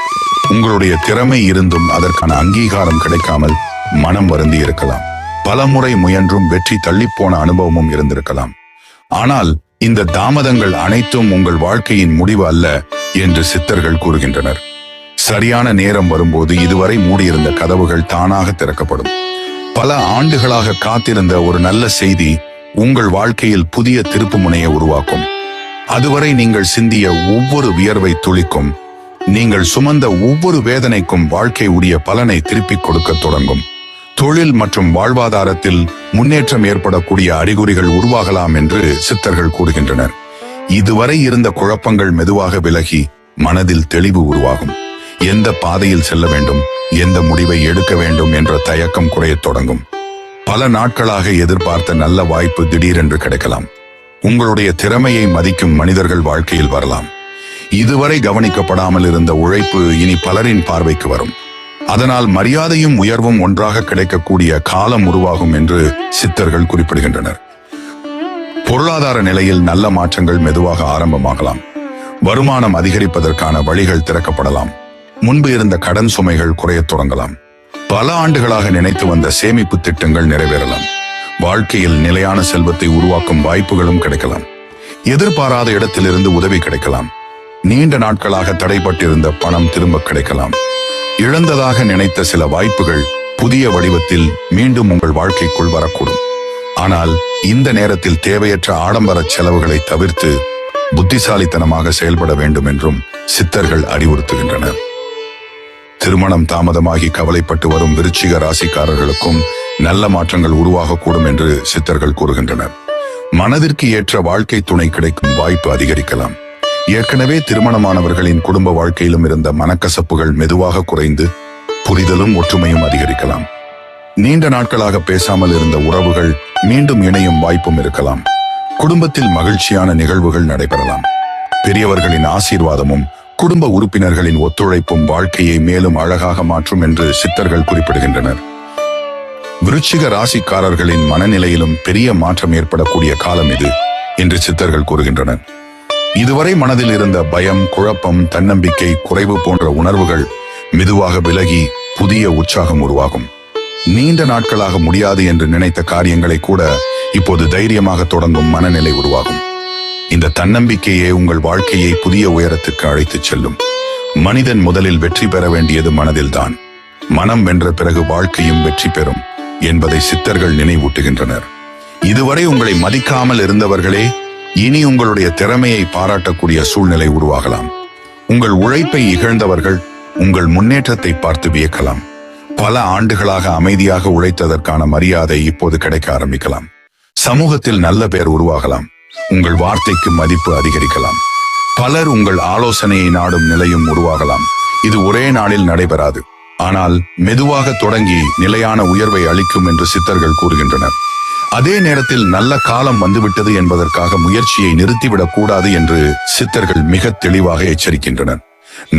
உங்களுடைய திறமை இருந்தும் அதற்கான அங்கீகாரம் கிடைக்காமல் மனம் வருந்தி இருக்கலாம். பல முறை முயன்றும் வெற்றி தள்ளிப்போன அனுபவமும் இருந்திருக்கலாம். ஆனால் இந்த தாமதங்கள் அனைத்தும் உங்கள் வாழ்க்கையின் முடிவு அல்ல என்று சித்தர்கள் கூறுகின்றனர். சரியான நேரம் வரும்போது இதுவரை மூடியிருந்த கதவுகள் தானாக திறக்கப்படும். பல ஆண்டுகளாக காத்திருந்த ஒரு நல்ல செய்தி உங்கள் வாழ்க்கையில் புதிய திருப்பு முனையை உருவாக்கும். அதுவரை நீங்கள் சிந்திய ஒவ்வொரு வியர்வை துளிக்கும், நீங்கள் சுமந்த ஒவ்வொரு வேதனைக்கும் வாழ்க்கை உரிய பலனை திருப்பிக் கொடுக்க தொடங்கும். தொழில் மற்றும் வாழ்வாதாரத்தில் முன்னேற்றம் ஏற்படக்கூடிய அறிகுறிகள் உருவாகலாம் என்று சித்தர்கள் கூறுகின்றனர். இதுவரை இருந்த குழப்பங்கள் மெதுவாக விலகி மனதில் தெளிவு உருவாகும். எந்த பாதையில் செல்ல வேண்டும், எந்த முடிவை எடுக்க வேண்டும் என்ற தயக்கம் குறையத் தொடங்கும். பல நாட்களாக எதிர்பார்த்த நல்ல வாய்ப்பு திடீரென்று கிடைக்கலாம். உங்களுடைய திறமையை மதிக்கும் மனிதர்கள் வாழ்க்கையில் வரலாம். இதுவரை கவனிக்கப்படாமல் இருந்த உழைப்பு இனி பலரின் பார்வைக்கு வரும். அதனால் மரியாதையும் உயர்வும் ஒன்றாக கிடைக்கக்கூடிய காலம் உருவாகும் என்று சித்தர்கள் குறிப்பிடுகின்றனர். பொருளாதார நிலையில் நல்ல மாற்றங்கள் மெதுவாக ஆரம்பமாகலாம். வருமானம் அதிகரிப்பதற்கான வழிகள் திறக்கப்படலாம். முன்பு இருந்த கடன் சுமைகள் குறையத் தொடங்கலாம். பல ஆண்டுகளாக நினைத்து வந்த சேமிப்பு திட்டங்கள் நிறைவேறலாம். வாழ்க்கையில் நிலையான செல்வத்தை உருவாக்கும் வாய்ப்புகளும் கிடைக்கலாம். எதிர்பாராத இடத்திலிருந்து உதவி கிடைக்கலாம். நீண்ட நாட்களாக தடைப்பட்டிருந்த பணம் திரும்ப கிடைக்கலாம். இழந்ததாக நினைத்த சில வாய்ப்புகள் புதிய வடிவத்தில் மீண்டும் உங்கள் வாழ்க்கைக்குள் வரக்கூடும். ஆனால் இந்த நேரத்தில் தேவையற்ற ஆடம்பர செலவுகளை தவிர்த்து புத்திசாலித்தனமாக செயல்பட வேண்டும் என்றும் சித்தர்கள் அறிவுறுத்துகின்றனர். திருமணம் தாமதமாகி கவலைப்பட்டு வரும் விருச்சிக ராசிக்காரர்களுக்கும் நல்ல மாற்றங்கள் உருவாகக்கூடும் என்று சித்தர்கள் கூறுகின்றனர். மனதிற்கு ஏற்ற வாழ்க்கை துணை கிடைக்கும் வாய்ப்பு அதிகரிக்கலாம். ஏற்கனவே திருமணமானவர்களின் குடும்ப வாழ்க்கையிலும் இருந்த மனக்கசப்புகள் மெதுவாக குறைந்து புரிதலும் ஒற்றுமையும் அதிகரிக்கலாம். நீண்ட நாட்களாக பேசாமல் இருந்த உறவுகள் மீண்டும் இணையும் வாய்ப்பும் இருக்கலாம். குடும்பத்தில் மகிழ்ச்சியான நிகழ்வுகள் நடைபெறலாம். பெரியவர்களின் ஆசீர்வாதமும் குடும்ப உறுப்பினர்களின் ஒத்துழைப்பும் வாழ்க்கையை மேலும் அழகாக மாற்றும் என்று சித்தர்கள் குறிப்பிடுகின்றனர். விருச்சிக ராசிக்காரர்களின் மனநிலையிலும் பெரிய மாற்றம் ஏற்படக்கூடிய காலம் இது என்று சித்தர்கள் கூறுகின்றனர். இதுவரை மனதில் இருந்த பயம், குழப்பம், தன்னம்பிக்கை குறைவு போன்ற உணர்வுகள் மெதுவாக விலகி புதிய உற்சாகம் உருவாகும். நீண்ட நாட்களாக முடியாது என்று நினைத்த காரியங்களை கூட இப்போது தைரியமாக தொடங்கும் மனநிலை உருவாகும். இந்த தன்னம்பிக்கையே உங்கள் வாழ்க்கையை புதிய உயரத்திற்கு அழைத்துச் செல்லும். மனிதன் முதலில் வெற்றி பெற வேண்டியது மனதில்தான். மனம் வென்ற பிறகு வாழ்க்கையும் வெற்றி பெறும் என்பதை சித்தர்கள் நினைவூட்டுகின்றனர். இதுவரை உங்களை மதிக்காமல் இருந்தவர்களே இனி உங்களுடைய திறமையை பாராட்டக்கூடிய சூழ்நிலை உருவாகலாம். உங்கள் உழைப்பை இகழ்ந்தவர்கள் உங்கள் முன்னேற்றத்தை பார்த்து வியக்கலாம். பல ஆண்டுகளாக அமைதியாக உழைத்ததற்கான மரியாதை இப்போது கிடைக்க ஆரம்பிக்கலாம். சமூகத்தில் நல்ல பெயர் உருவாகலாம். உங்கள் வார்த்தைக்கு மதிப்பு அதிகரிக்கலாம். பலர் உங்கள் ஆலோசனையை நாடும் நிலையும் உருவாகலாம். இது ஒரே நாளில் நடைபெறாது, ஆனால் மெதுவாக தொடங்கி நிலையான உயர்வை அளிக்கும் என்று சித்தர்கள் கூறுகின்றனர். அதே நேரத்தில் நல்ல காலம் வந்துவிட்டது என்பதற்காக முயற்சியை நிறுத்திவிடக் கூடாது என்று சித்தர்கள் மிக தெளிவாக எச்சரிக்கின்றனர்.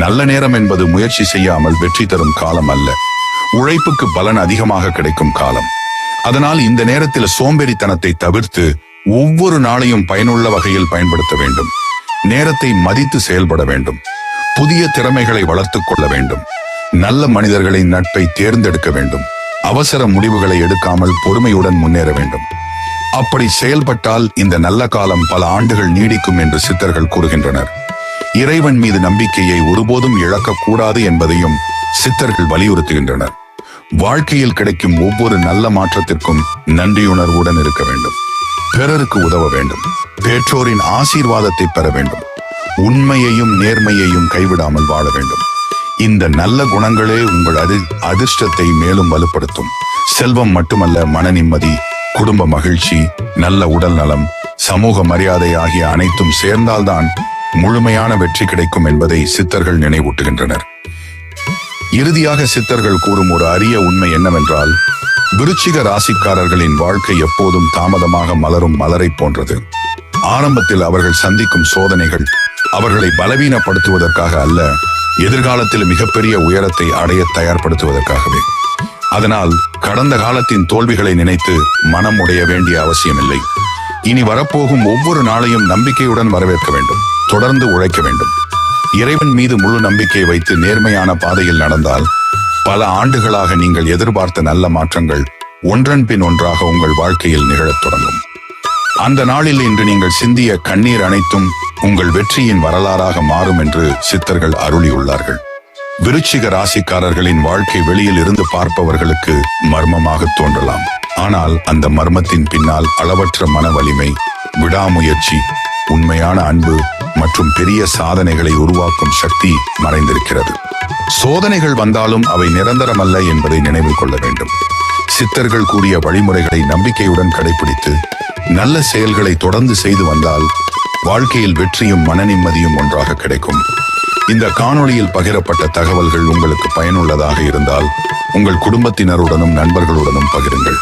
நல்ல நேரம் என்பது முயற்சி செய்யாமல் வெற்றி தரும் காலம் அல்ல, உழைப்புக்கு பலன் அதிகமாக கிடைக்கும் காலம். அதனால் இந்த நேரத்தில் சோம்பேறித்தனத்தை தவிர்த்து ஒவ்வொரு நாளையும் பயனுள்ள வகையில் பயன்படுத்த வேண்டும். நேரத்தை மதித்து செயல்பட வேண்டும். புதிய திறமைகளை வளர்த்துக் கொள்ள வேண்டும். நல்ல மனிதர்களின் நட்பை தேர்ந்தெடுக்க வேண்டும். அவசர முடிவுகளை எடுக்காமல் பொறுமையுடன் முன்னேற வேண்டும். அப்படி செயல்பட்டால் இந்த நல்ல காலம் பல ஆண்டுகள் நீடிக்கும் என்று சித்தர்கள் கூறுகின்றனர். இறைவன் மீது நம்பிக்கையை ஒருபோதும் இழக்கக்கூடாது என்பதையும் சித்தர்கள் வலியுறுத்துகின்றனர். வாழ்க்கையில் கிடைக்கும் ஒவ்வொரு நல்ல மாற்றத்திற்கும் நன்றியுணர்வுடன் இருக்க வேண்டும். பிறருக்கு உதவ வேண்டும். பெற்றோரின் ஆசீர்வாதத்தை பெற வேண்டும். உண்மையையும் நேர்மையையும் கைவிடாமல் வாழ வேண்டும். இந்த நல்ல குணங்களே உங்கள் அதிர்ஷ்டத்தை மேலும் வலுப்படுத்தும். செல்வம் மட்டுமல்ல, மன நிம்மதி, குடும்ப மகிழ்ச்சி, நல்ல உடல் நலம், சமூக மரியாதை ஆகிய அனைத்தும் சேர்ந்தால்தான் முழுமையான வெற்றி கிடைக்கும் என்பதை சித்தர்கள் நினைவூட்டுகின்றனர். இறுதியாக சித்தர்கள் கூறும் ஒரு அரிய உண்மை என்னவென்றால், விருச்சிக ராசிக்காரர்களின் வாழ்க்கை எப்போதும் தாமதமாக மலரும் மலரை போன்றது. ஆரம்பத்தில் அவர்கள் சந்திக்கும் சோதனைகள் அவர்களை பலவீனப்படுத்துவதற்காக அல்ல, எதிர்காலத்தில் மிகப்பெரிய உயரத்தை அடைய தயார்படுத்துவதற்காகவே. அதனால் கடந்த காலத்தின் தோல்விகளை நினைத்து மனம் உடைய வேண்டிய அவசியமில்லை. இனி வரப்போகும் ஒவ்வொரு நாளையும் நம்பிக்கையுடன் வரவேற்க வேண்டும். தொடர்ந்து உழைக்க வேண்டும். இறைவன் மீது முழு நம்பிக்கை வைத்து நேர்மையான பாதையில் நடந்தால் பல ஆண்டுகளாக நீங்கள் எதிர்பார்த்த நல்ல மாற்றங்கள் ஒன்றன் பின் ஒன்றாக உங்கள் வாழ்க்கையில் நிகழத் தொடங்கும். அந்த நாளில் இன்று நீங்கள் சிந்திய கண்ணீர் அனைத்தும் உங்கள் வெற்றியின் வரலாறாக மாறும் என்று சித்தர்கள் அருளியுள்ளார்கள். விருச்சிக ராசிக்காரர்களின் வாழ்க்கை வெளியில் இருந்து பார்ப்பவர்களுக்கு மர்மமாக தோன்றலாம். ஆனால் அந்த மர்மத்தின் பின்னால் அளவற்ற மன வலிமை, விடாமுயற்சி, உண்மையான அன்பு மற்றும் பெரிய சாதனைகளை உருவாக்கும் சக்தி மறைந்திருக்கிறது. சோதனைகள் வந்தாலும் அவை நிரந்தரமல்ல என்பதை நினைவில் கொள்ள வேண்டும். சித்தர்கள் கூறிய வழிமுறைகளை நம்பிக்கையுடன் கடைபிடித்து நல்ல செயல்களை தொடர்ந்து செய்து வந்தால் வாழ்க்கையில் வெற்றியும் மன நிம்மதியும் ஒன்றாக கிடைக்கும். இந்த காணொளியில் பகிரப்பட்ட தகவல்கள் உங்களுக்கு பயனுள்ளதாக இருந்தால் உங்கள் குடும்பத்தினருடனும் நண்பர்களுடனும் பகிருங்கள்.